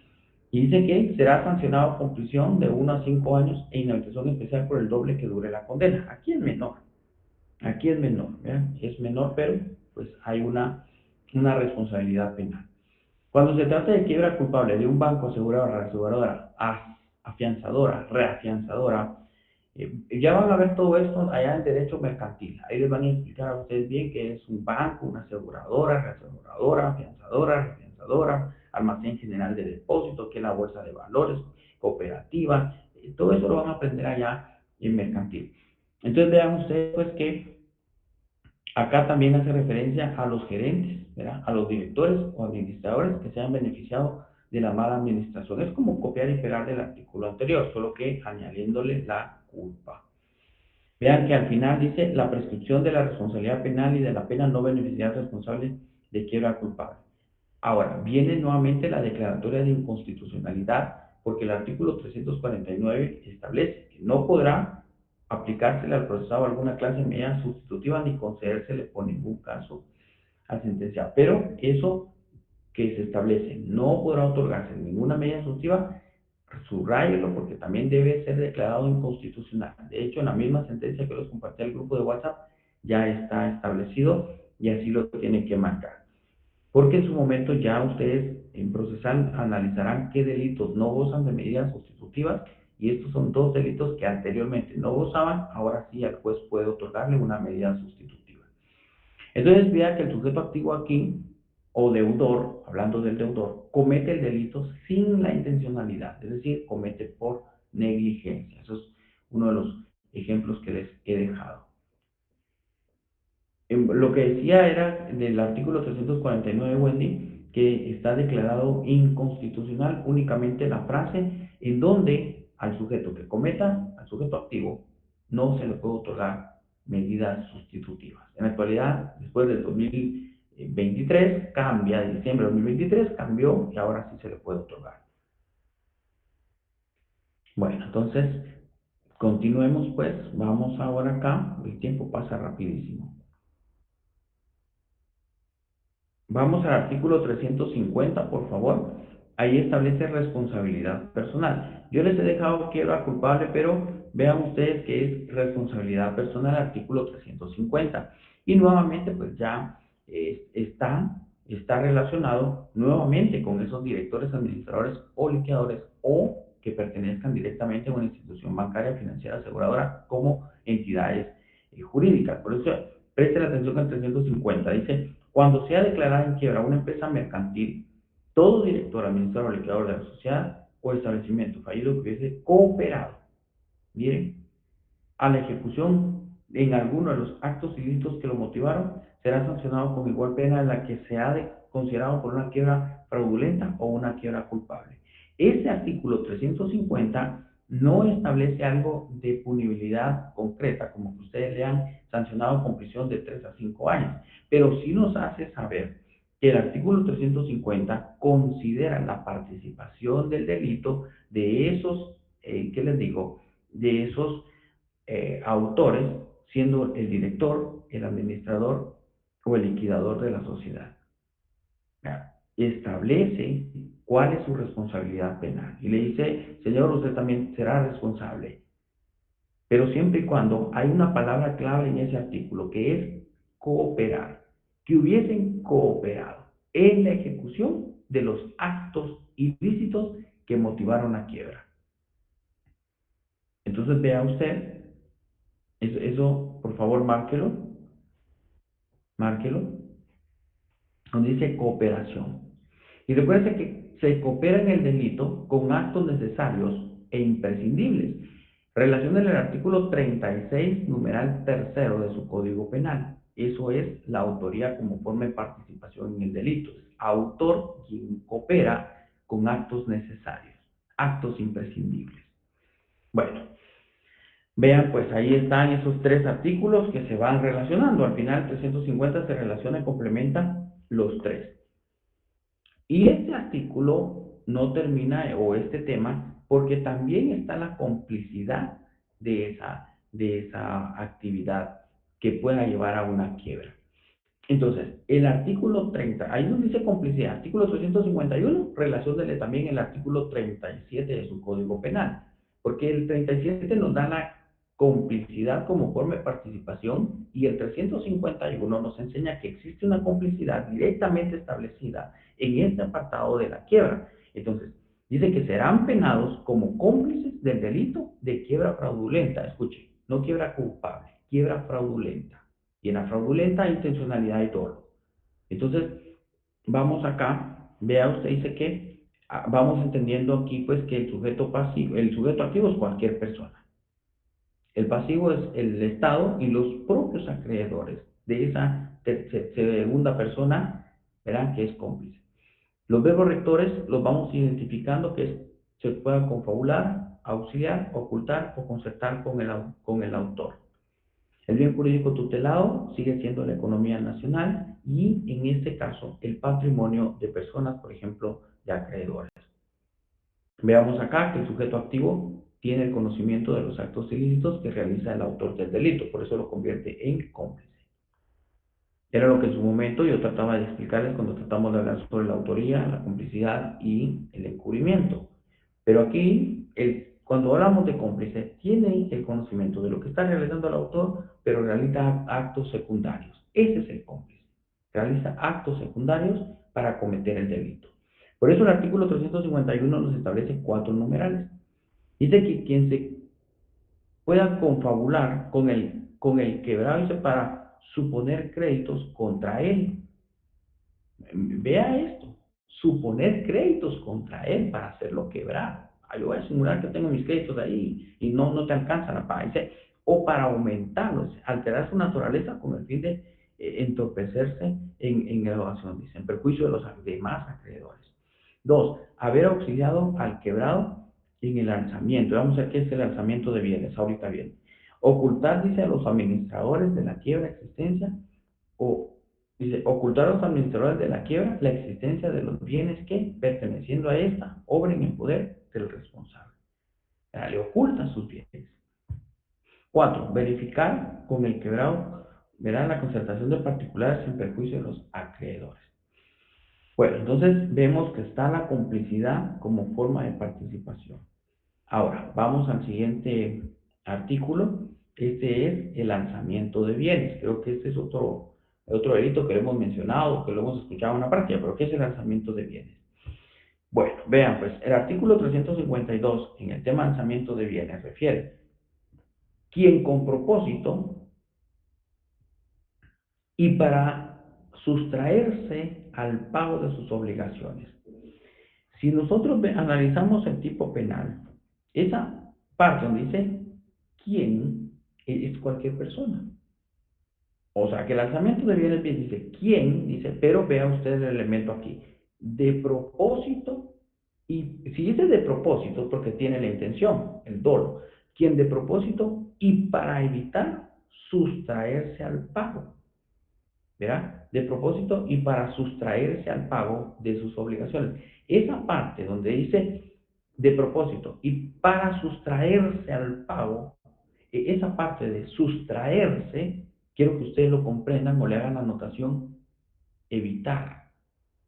Y dice que será sancionado con prisión de 1 a 5 años e inhabilitación especial por el doble que dure la condena. Aquí es menor, ¿vean? Es menor, pero pues hay una responsabilidad penal. Cuando se trata de quiebra culpable de un banco, aseguradora, reaseguradora, afianzadora, reafianzadora, ya van a ver todo esto allá en derecho mercantil. Ahí les van a explicar a ustedes bien qué es un banco, una aseguradora, reaseguradora, afianzadora, reafianzadora, almacén general de depósito, qué es la bolsa de valores, cooperativa, todo eso lo van a aprender allá en mercantil. Entonces vean ustedes pues que acá también hace referencia a los gerentes, ¿verdad? A los directores o administradores que se han beneficiado de la mala administración. Es como copiar y pegar del artículo anterior, solo que añadiéndole la culpa. Vean que al final dice la prescripción de la responsabilidad penal y de la pena no beneficiará al responsable de quiebra culpable. Ahora, viene nuevamente la declaratoria de inconstitucionalidad porque el artículo 349 establece que no podrá aplicársele al procesado alguna clase de medida sustitutiva ni concedérsele por ningún caso al sentenciado. Pero eso que se establece no podrá otorgarse ninguna medida sustitutiva, subráyelo porque también debe ser declarado inconstitucional. De hecho, en la misma sentencia que les compartí al grupo de WhatsApp ya está establecido y así lo tienen que marcar. Porque en su momento ya ustedes en procesal analizarán qué delitos no gozan de medidas sustitutivas y estos son dos delitos que anteriormente no gozaban, ahora sí el juez puede otorgarle una medida sustitutiva. Entonces vea que el sujeto activo aquí, o deudor, hablando del deudor, comete el delito sin la intencionalidad, es decir, comete por negligencia. Eso es uno de los ejemplos que les he dejado. Lo que decía era del artículo 349, Wendy, que está declarado inconstitucional únicamente la frase en donde al sujeto que cometa, al sujeto activo, no se le puede otorgar medidas sustitutivas. En la actualidad, después del 2023, cambia, de diciembre de 2023, cambió y ahora sí se le puede otorgar. Bueno, entonces, continuemos pues, vamos ahora acá, el tiempo pasa rapidísimo. Vamos al artículo 350, por favor. Ahí establece responsabilidad personal. Yo les he dejado quiebra culpable, pero vean ustedes que es responsabilidad personal, artículo 350. Y nuevamente, pues ya está relacionado nuevamente con esos directores, administradores o liquidadores o que pertenezcan directamente a una institución bancaria, financiera, aseguradora como entidades jurídicas. Por eso, presten atención al 350. Dice, cuando sea declarada en quiebra una empresa mercantil, todo director, administrador o liquidador de la sociedad o establecimiento fallido que hubiese cooperado, miren, a la ejecución en alguno de los actos ilícitos que lo motivaron, será sancionado con igual pena en la que se ha considerado por una quiebra fraudulenta o una quiebra culpable. Este artículo 350 no establece algo de punibilidad concreta, como que ustedes le han sancionado con prisión de 3 a 5 años, pero sí nos hace saber que el artículo 350 considera la participación del delito de esos, ¿qué les digo? De esos autores, siendo el director, el administrador o el liquidador de la sociedad. Establece cuál es su responsabilidad penal y le dice, señor, usted también será responsable, pero siempre y cuando hay una palabra clave en ese artículo que es cooperar, que hubiesen cooperado en la ejecución de los actos ilícitos que motivaron la quiebra. Entonces vea usted, eso por favor márquelo, donde dice cooperación. Y recuerde que se coopera en el delito con actos necesarios e imprescindibles. Relaciona el artículo 36, numeral tercero de su Código Penal. Eso es la autoría como forma de participación en el delito. Es autor quien coopera con actos necesarios, actos imprescindibles. Bueno, vean, pues ahí están esos tres artículos que se van relacionando. Al final, 350 se relaciona y complementa los tres. Y este artículo no termina, o este tema, porque también está la complicidad de esa actividad que pueda llevar a una quiebra. Entonces, el artículo 30, ahí nos dice complicidad, artículo 351, relaciónele también el artículo 37 de su Código Penal, porque el 37 nos da la complicidad como forma de participación y el 351 nos enseña que existe una complicidad directamente establecida en este apartado de la quiebra. Entonces, dice que serán penados como cómplices del delito de quiebra fraudulenta. Escuche, no quiebra culpable, quiebra fraudulenta. Y en la fraudulenta hay intencionalidad y dolo. Entonces, vamos acá, vea usted, dice que vamos entendiendo aquí pues que el sujeto pasivo, el sujeto activo es cualquier persona. El pasivo es el Estado y los propios acreedores de esa segunda persona, verán que es cómplice. Los verbos rectores los vamos identificando que se puedan confabular, auxiliar, ocultar o concertar con el autor. El bien jurídico tutelado sigue siendo la economía nacional y, en este caso, el patrimonio de personas, por ejemplo, de acreedores. Veamos acá que el sujeto activo tiene el conocimiento de los actos ilícitos que realiza el autor del delito, por eso lo convierte en cómplice. Era lo que en su momento yo trataba de explicarles cuando tratamos de hablar sobre la autoría, la complicidad y el encubrimiento. Pero aquí, cuando hablamos de cómplice, tiene el conocimiento de lo que está realizando el autor, pero realiza actos secundarios. Ese es el cómplice. Realiza actos secundarios para cometer el delito. Por eso el artículo 351 nos establece 4 numerales. Dice que quien se pueda confabular con el quebrado, dice, para suponer créditos contra él. Vea esto, suponer créditos contra él para hacerlo quebrar. Yo voy a simular que tengo mis créditos ahí y no te alcanza la paga. Dice, o para aumentarlos, alterar su naturaleza con el fin de entorpecerse en evaluación, dice, en perjuicio de los demás acreedores. 2, haber auxiliado al quebrado en el alzamiento. Vamos a ver qué es el alzamiento de bienes, ahorita bien. Ocultar, dice, a los administradores de la quiebra existencia o dice, ocultar a los administradores de la quiebra la existencia de los bienes que, perteneciendo a esta, obren en poder del responsable. Le ocultan sus bienes. 4, verificar con el quebrado, verán, la concertación de particulares en perjuicio de los acreedores. Bueno, entonces vemos que está la complicidad como forma de participación. Ahora, vamos al siguiente artículo. Este es el lanzamiento de bienes. Creo que este es otro delito que lo hemos mencionado, que lo hemos escuchado en una práctica, pero ¿qué es el lanzamiento de bienes? Bueno, vean, pues el artículo 352 en el tema lanzamiento de bienes refiere quien con propósito y para sustraerse al pago de sus obligaciones. Si nosotros analizamos el tipo penal, esa parte donde dice quién es cualquier persona. O sea, que el lanzamiento de bienes dice quién, dice, pero vea usted el elemento aquí, de propósito, y si dice de propósito, porque tiene la intención, el dolo, quien de propósito y para evitar sustraerse al pago. ¿Verdad? De propósito y para sustraerse al pago de sus obligaciones. Esa parte donde dice de propósito y para sustraerse al pago, esa parte de sustraerse, quiero que ustedes lo comprendan o le hagan la anotación evitar.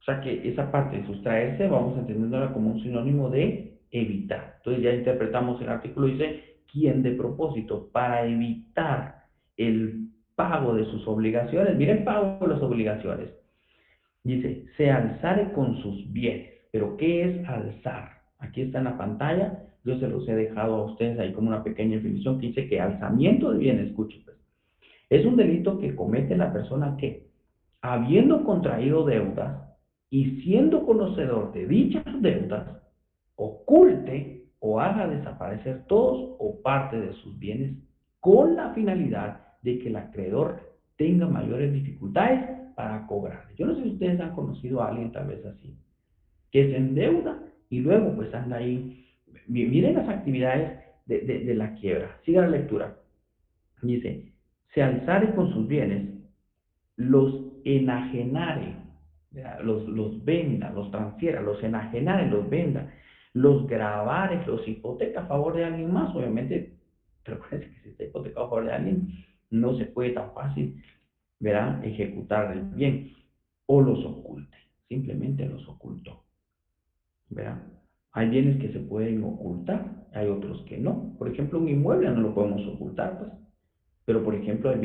O sea que esa parte de sustraerse vamos entendiéndola como un sinónimo de evitar. Entonces ya interpretamos el artículo, dice, quien de propósito para evitar el pago de sus obligaciones, miren, pago de las obligaciones, dice, se alzare con sus bienes. Pero ¿qué es alzar? Aquí está en la pantalla, yo se los he dejado a ustedes ahí como una pequeña definición que dice que alzamiento de bienes, escuchen pues, es un delito que comete la persona que, habiendo contraído deudas y siendo conocedor de dichas deudas, oculte o haga desaparecer todos o parte de sus bienes con la finalidad de que el acreedor tenga mayores dificultades para cobrar. Yo no sé si ustedes han conocido a alguien tal vez así, que se endeuda y luego pues anda ahí. Miren las actividades de la quiebra. Siga la lectura. Dice, se alzare con sus bienes, los enajenare, los venda, los transfiera, los enajenare, los venda, los gravares, los hipoteca a favor de alguien más, obviamente, recuerden que si está hipotecado a favor de alguien, no se puede tan fácil, ¿verdad?, ejecutar el bien, o los oculte, simplemente los ocultó, ¿verdad? Hay bienes que se pueden ocultar, hay otros que no. Por ejemplo, un inmueble no lo podemos ocultar, pues. Pero, por ejemplo, hay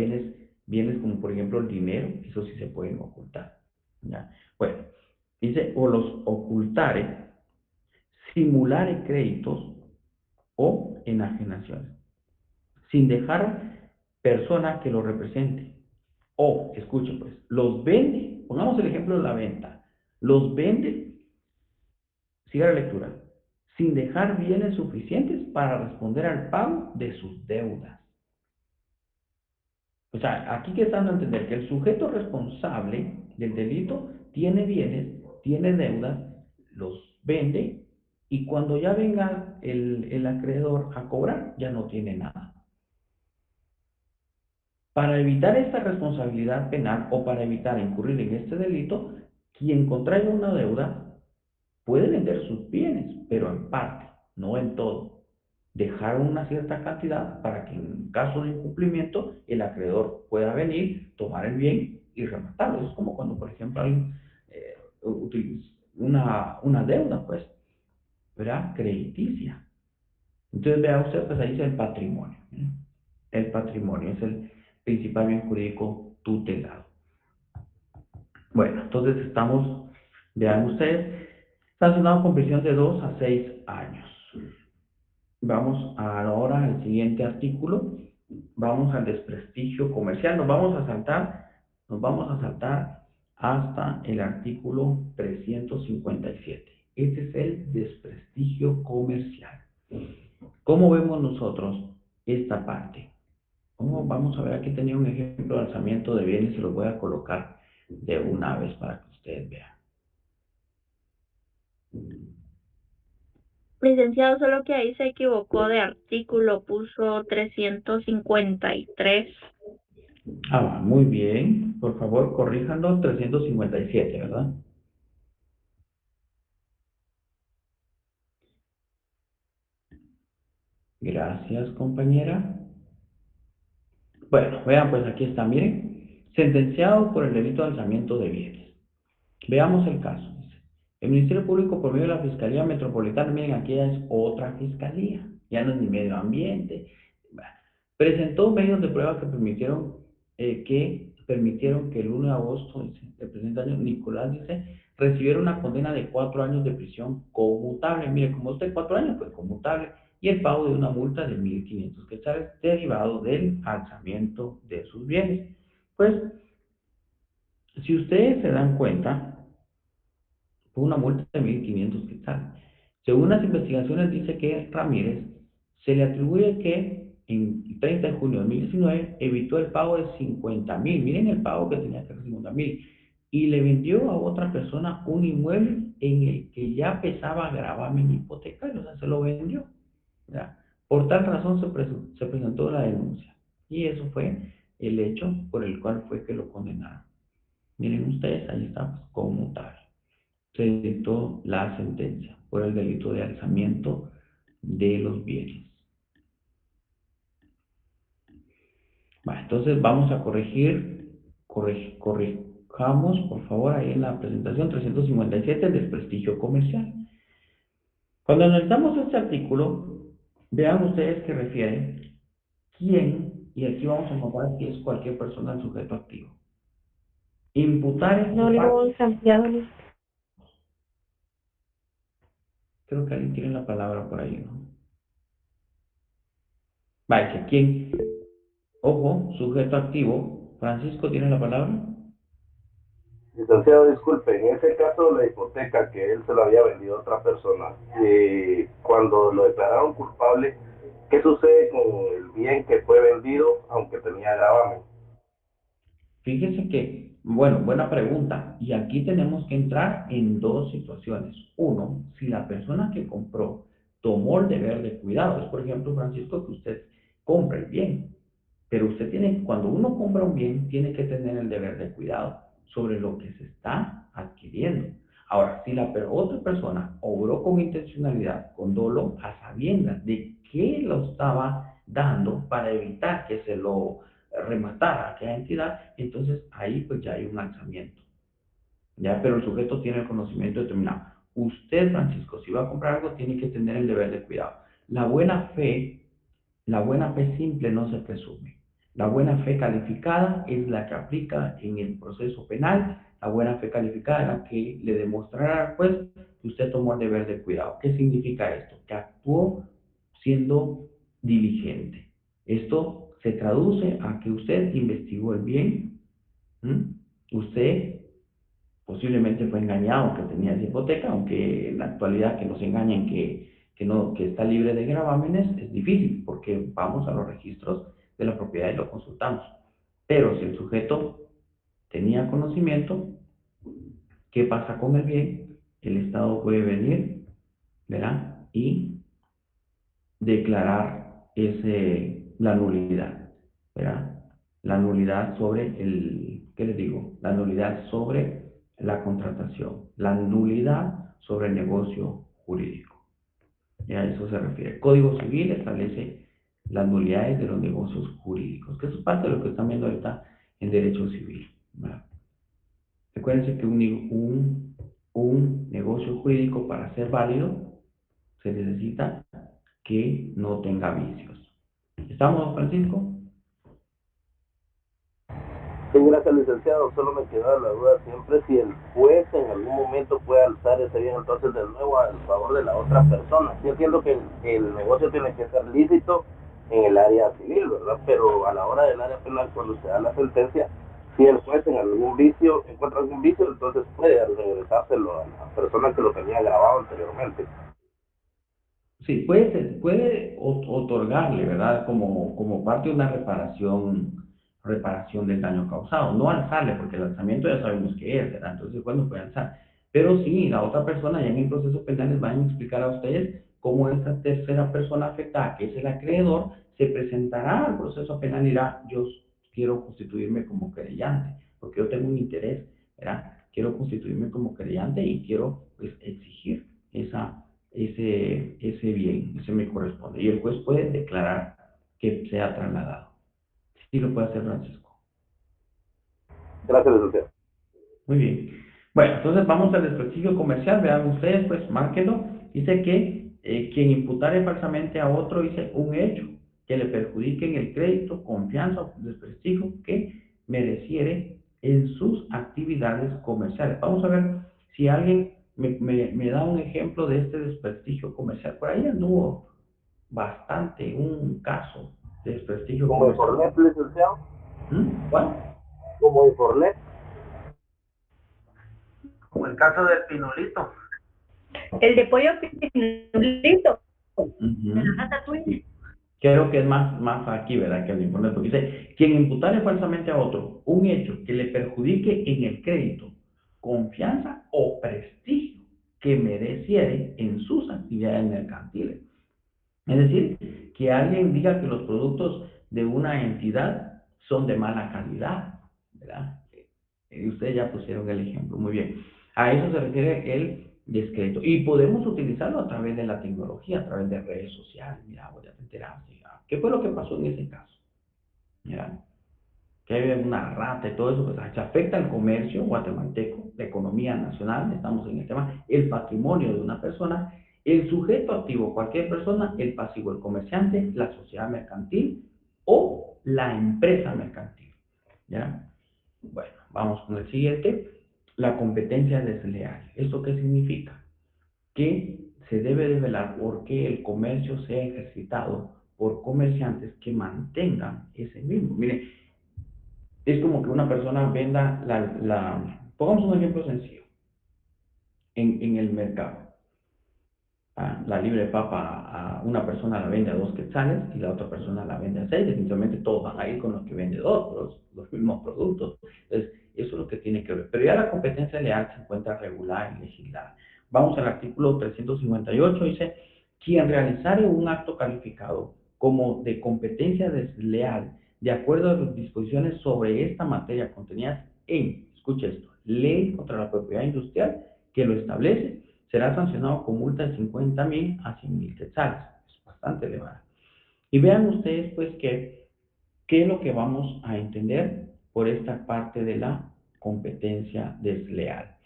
bienes como, por ejemplo, el dinero, eso sí se pueden ocultar. ¿Ya? Bueno, dice, o los ocultare, simulare créditos o enajenaciones, sin dejar persona que lo represente. O, escuchen pues, los vende, pongamos el ejemplo de la venta, los vende, siga la lectura, sin dejar bienes suficientes para responder al pago de sus deudas. O sea, aquí que están a entender que el sujeto responsable del delito tiene bienes, tiene deudas, los vende y cuando ya venga el acreedor a cobrar, ya no tiene nada. Para evitar esta responsabilidad penal o para evitar incurrir en este delito, quien contraiga una deuda puede vender sus bienes, pero en parte, no en todo. Dejar una cierta cantidad para que en caso de incumplimiento el acreedor pueda venir, tomar el bien y rematarlo. Es como cuando, por ejemplo, alguien utiliza una deuda, pues, ¿verdad? Crediticia. Entonces, vea usted, pues ahí dice el patrimonio. ¿Eh? El patrimonio es el principal bien jurídico tutelado. Bueno, entonces vean ustedes, sancionado con prisión de 2 a 6 años. Vamos ahora al siguiente artículo. Vamos al desprestigio comercial. Nos vamos a saltar hasta el artículo 357. Este es el desprestigio comercial. ¿Cómo vemos nosotros esta parte? Vamos a ver, aquí tenía un ejemplo de alzamiento de bienes, se los voy a colocar de una vez para que ustedes vean. Licenciado, solo que ahí se equivocó de artículo, puso 353. Muy bien. Por favor, corríjanos, 357, ¿verdad? Gracias, compañera. Bueno, vean, pues aquí está, miren. Sentenciado por el delito de alzamiento de bienes. Veamos el caso. Dice. El Ministerio Público, por medio de la Fiscalía Metropolitana, miren, aquí ya es otra fiscalía, ya no es ni medio ambiente. Bueno, presentó medios de prueba que permitieron que el 1 de agosto, dice, el presente año, Nicolás dice, recibiera una condena de 4 años de prisión conmutable. Mire, como usted 4 años, pues conmutable, y el pago de una multa de 1.500 quetzales derivado del alzamiento de sus bienes. Pues, si ustedes se dan cuenta, fue una multa de 1.500 quetzales. Según las investigaciones, dice que Ramírez se le atribuye que en el 30 de junio de 2019 evitó el pago de 50.000. Miren el pago que tenía que hacer 50.000. Y le vendió a otra persona un inmueble en el que ya pesaba gravamen hipotecario. O sea, se lo vendió. ¿Ya? Por tal razón se presentó la denuncia. Y eso fue el hecho por el cual fue que lo condenaron. Miren ustedes, ahí está, pues, conmutable. Se dictó la sentencia por el delito de alzamiento de los bienes. Bueno, entonces vamos a corrijamos, por favor, ahí en la presentación 357, el desprestigio comercial. Cuando analizamos este artículo, vean ustedes que refiere quién, y aquí vamos a encontrar que es cualquier persona el sujeto activo. Imputar No lo he cambiado. creo que alguien tiene la palabra por ahí, ¿no? Vaya, ¿quién? Ojo, sujeto activo. Francisco, ¿tiene la palabra? Licenciado, disculpe, en ese caso la hipoteca que él se lo había vendido a otra persona, cuando lo declararon culpable, ¿qué sucede con el bien que fue vendido aunque tenía gravamen? Fíjese que, bueno, buena pregunta. Y aquí tenemos que entrar en dos situaciones. Uno, si la persona que compró tomó el deber de cuidado. Es, por ejemplo, Francisco, que usted compra el bien. Pero usted tiene, cuando uno compra un bien, tiene que tener el deber de cuidado sobre lo que se está adquiriendo. Ahora, si otra persona obró con intencionalidad, con dolo, a sabiendas de que lo estaba dando para evitar que se lo rematara a aquella entidad, entonces ahí pues ya hay un alzamiento. Ya, pero el sujeto tiene el conocimiento determinado. Usted, Francisco, si va a comprar algo, tiene que tener el deber de cuidado. La buena fe simple no se presume. La buena fe calificada es la que aplica en el proceso penal. La buena fe calificada es la que le demostrará al juez que usted tomó el deber de cuidado. ¿Qué significa esto? Que actuó siendo diligente. Esto se traduce a que usted investigó el bien. Usted posiblemente fue engañado que tenía esa hipoteca, aunque en la actualidad que nos engañen que está libre de gravámenes es difícil, porque vamos a los registros de la propiedad y lo consultamos. Pero si el sujeto tenía conocimiento, ¿qué pasa con el bien? El Estado puede venir, ¿verdad? Y declarar la nulidad, ¿verdad? La nulidad sobre ¿qué les digo? La nulidad sobre la contratación, la nulidad sobre el negocio jurídico. Y a eso se refiere. El Código Civil establece las nulidades de los negocios jurídicos, que eso es parte de lo que están viendo ahorita en derecho civil, ¿verdad? Recuérdense que un negocio jurídico para ser válido se necesita que no tenga vicios. ¿Estamos, Francisco? Sí, gracias, licenciado. Solo me quedaba la duda siempre si el juez en algún momento puede alzar ese bien entonces de nuevo al favor de la otra persona. Sí entiendo que el negocio tiene que ser lícito en el área civil, ¿verdad? Pero a la hora del área penal, cuando se da la sentencia, si el juez en algún vicio encuentra algún vicio, entonces puede regresárselo a la persona que lo tenía grabado anteriormente. Sí, puede otorgarle, ¿verdad? Como parte de una reparación del daño causado. No alzarle, porque el alzamiento ya sabemos qué es, ¿verdad? Entonces, bueno, puede alzar. Pero sí, la otra persona ya en el proceso penal les van a explicar a ustedes cómo esta tercera persona afectada, que es el acreedor, se presentará al proceso penal y dirá, yo quiero constituirme como querellante, porque yo tengo un interés, ¿verdad? Quiero constituirme como querellante y quiero, pues, exigir ese bien, ese me corresponde. Y el juez puede declarar que sea trasladado. Sí lo puede hacer Francisco. Gracias, licenciado. Muy bien. Bueno, entonces vamos al desprestigio comercial. Vean ustedes, pues márquenlo. Dice que quien imputare falsamente a otro, dice un hecho que le perjudique en el crédito, confianza o desprestigio que mereciere en sus actividades comerciales. Vamos a ver si alguien me da un ejemplo de este desprestigio comercial. Por ahí anduvo bastante un caso de desprestigio Como comercial. Infornet, licenciado. ¿Cuál? Como Infornet. Como el caso del Pinolito. El de pollo pinolito. Ujú. La Ratatouille. Creo que es más aquí, ¿verdad? Que el informe, porque dice, quien imputare falsamente a otro un hecho que le perjudique en el crédito, confianza o prestigio que mereciere en sus actividades mercantiles. Es decir, que alguien diga que los productos de una entidad son de mala calidad, ¿verdad? Ustedes ya pusieron el ejemplo, muy bien. A eso se refiere el descrédito. Y podemos utilizarlo a través de la tecnología, a través de redes sociales. Mira, voy a enterarse. ¿Qué fue lo que pasó en ese caso? Mira, que hay una rata y todo eso, pues se afecta al comercio guatemalteco, la economía nacional, estamos en el tema, el patrimonio de una persona, el sujeto activo, cualquier persona, el pasivo, el comerciante, la sociedad mercantil o la empresa mercantil. ¿Ya? Bueno, vamos con el siguiente, la competencia desleal. ¿Esto qué significa? Que se debe de velar por que el comercio sea ejercitado por comerciantes que mantengan ese mismo. Mire, es como que una persona venda pongamos un ejemplo sencillo, en el mercado. La libre papa a una persona la vende a 2 quetzales y la otra persona la vende a 6, definitivamente todos van a ir con los que vende 2, los mismos productos. Entonces, eso es lo que tiene que ver. Pero ya la competencia leal se encuentra regulada y legislada. Vamos al artículo 358, dice, quien realizare un acto calificado como de competencia desleal, de acuerdo a las disposiciones sobre esta materia contenidas en, escucha esto, ley contra la propiedad industrial que lo establece, será sancionado con multa de 50,000 a 100,000 quetzales. Es bastante elevada. Y vean ustedes, pues, qué es lo que vamos a entender por esta parte de la competencia desleal.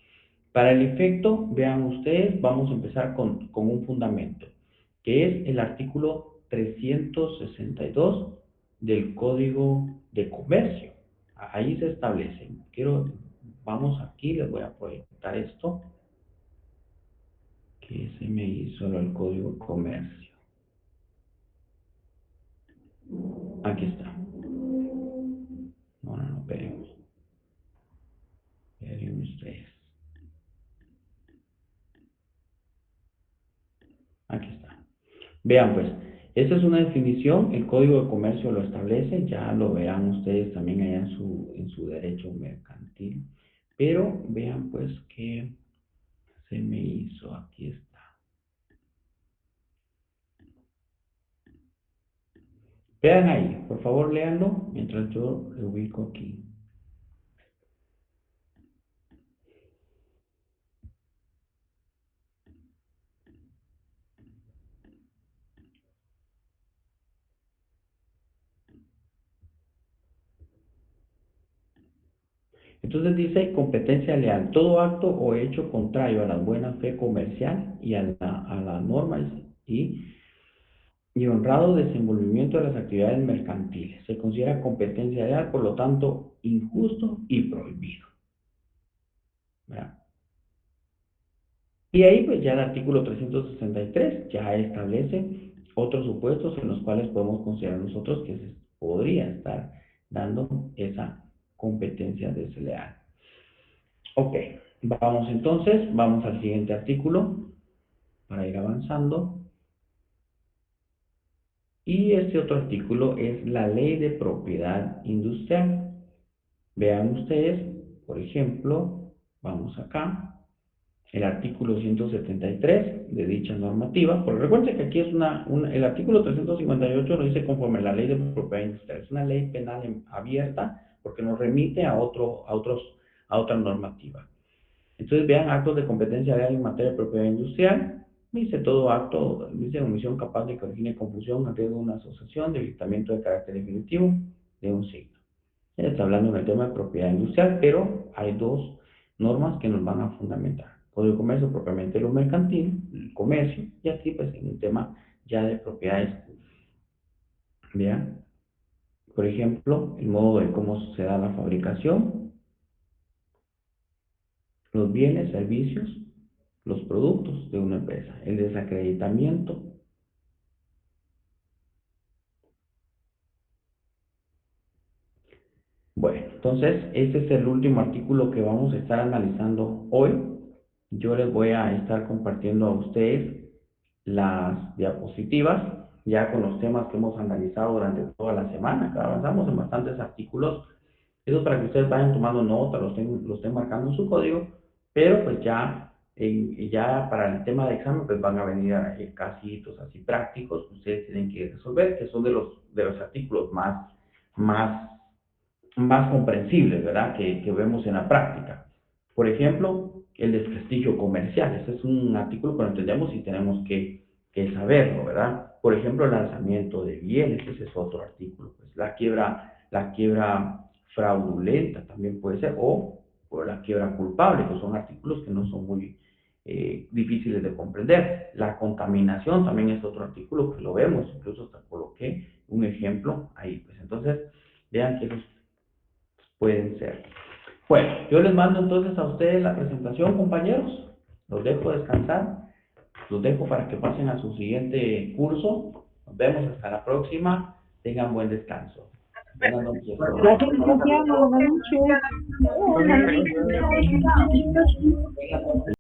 Para el efecto, vean ustedes, vamos a empezar con un fundamento, que es el artículo 362 del Código de Comercio. Ahí se establece. Vamos aquí, les voy a proyectar esto que se me hizo el código de comercio. Aquí está. No, esperemos. Esperen ustedes. Aquí está. Vean pues, esta es una definición, el código de comercio lo establece, ya lo verán ustedes también allá en su derecho mercantil. Pero vean pues que se me hizo, aquí está. Vean ahí, por favor léanlo mientras yo lo ubico aquí. Entonces dice competencia leal, todo acto o hecho contrario a la buena fe comercial y a la norma y honrado desenvolvimiento de las actividades mercantiles. Se considera competencia leal, por lo tanto, injusto y prohibido. ¿Verdad? Y ahí pues ya el artículo 363 ya establece otros supuestos en los cuales podemos considerar nosotros que se podría estar dando esa competencia desleal. Ok, vamos al siguiente artículo para ir avanzando. Y este otro artículo es la Ley de Propiedad Industrial. Vean ustedes, por ejemplo, vamos acá, el artículo 173 de dicha normativa, porque recuerden que aquí es el artículo 358 lo dice conforme a la Ley de Propiedad Industrial, es una ley penal abierta porque nos remite a otra normativa. Entonces vean actos de competencia leal en materia de propiedad industrial. Dice todo acto, dice omisión capaz de que origine confusión en riesgo de una asociación, debilitamiento de carácter definitivo de un signo. Ya está hablando en el tema de propiedad industrial, pero hay dos normas que nos van a fundamentar. Código de comercio propiamente lo mercantil, el comercio, y aquí pues en un tema ya de propiedades. Vean, por ejemplo, el modo de cómo se da la fabricación, los bienes, servicios, los productos de una empresa, el desacreditamiento. Bueno, entonces este es el último artículo que vamos a estar analizando hoy. Yo les voy a estar compartiendo a ustedes las diapositivas, ya con los temas que hemos analizado durante toda la semana, que avanzamos en bastantes artículos. Eso es para que ustedes vayan tomando nota, los estén marcando en su código, pero pues ya para el tema de examen pues van a venir casitos así prácticos que ustedes tienen que resolver, que son de los artículos más comprensibles, ¿verdad? Que vemos en la práctica. Por ejemplo, el desprestigio comercial. Este es un artículo que lo entendemos y tenemos que saberlo, ¿verdad? Por ejemplo, el lanzamiento de bienes, ese es otro artículo. Pues la quiebra fraudulenta también puede ser, o la quiebra culpable, que son artículos que no son muy difíciles de comprender. La contaminación también es otro artículo que lo vemos, incluso hasta coloqué un ejemplo ahí. Pues entonces, vean que esos pueden ser. Bueno, yo les mando entonces a ustedes la presentación, compañeros. Los dejo descansar. Los dejo para que pasen a su siguiente curso. Nos vemos hasta la próxima. Tengan buen descanso. Buenas noches. Gracias, licenciado. Buenas noches. Buenas noches. Buenas noches.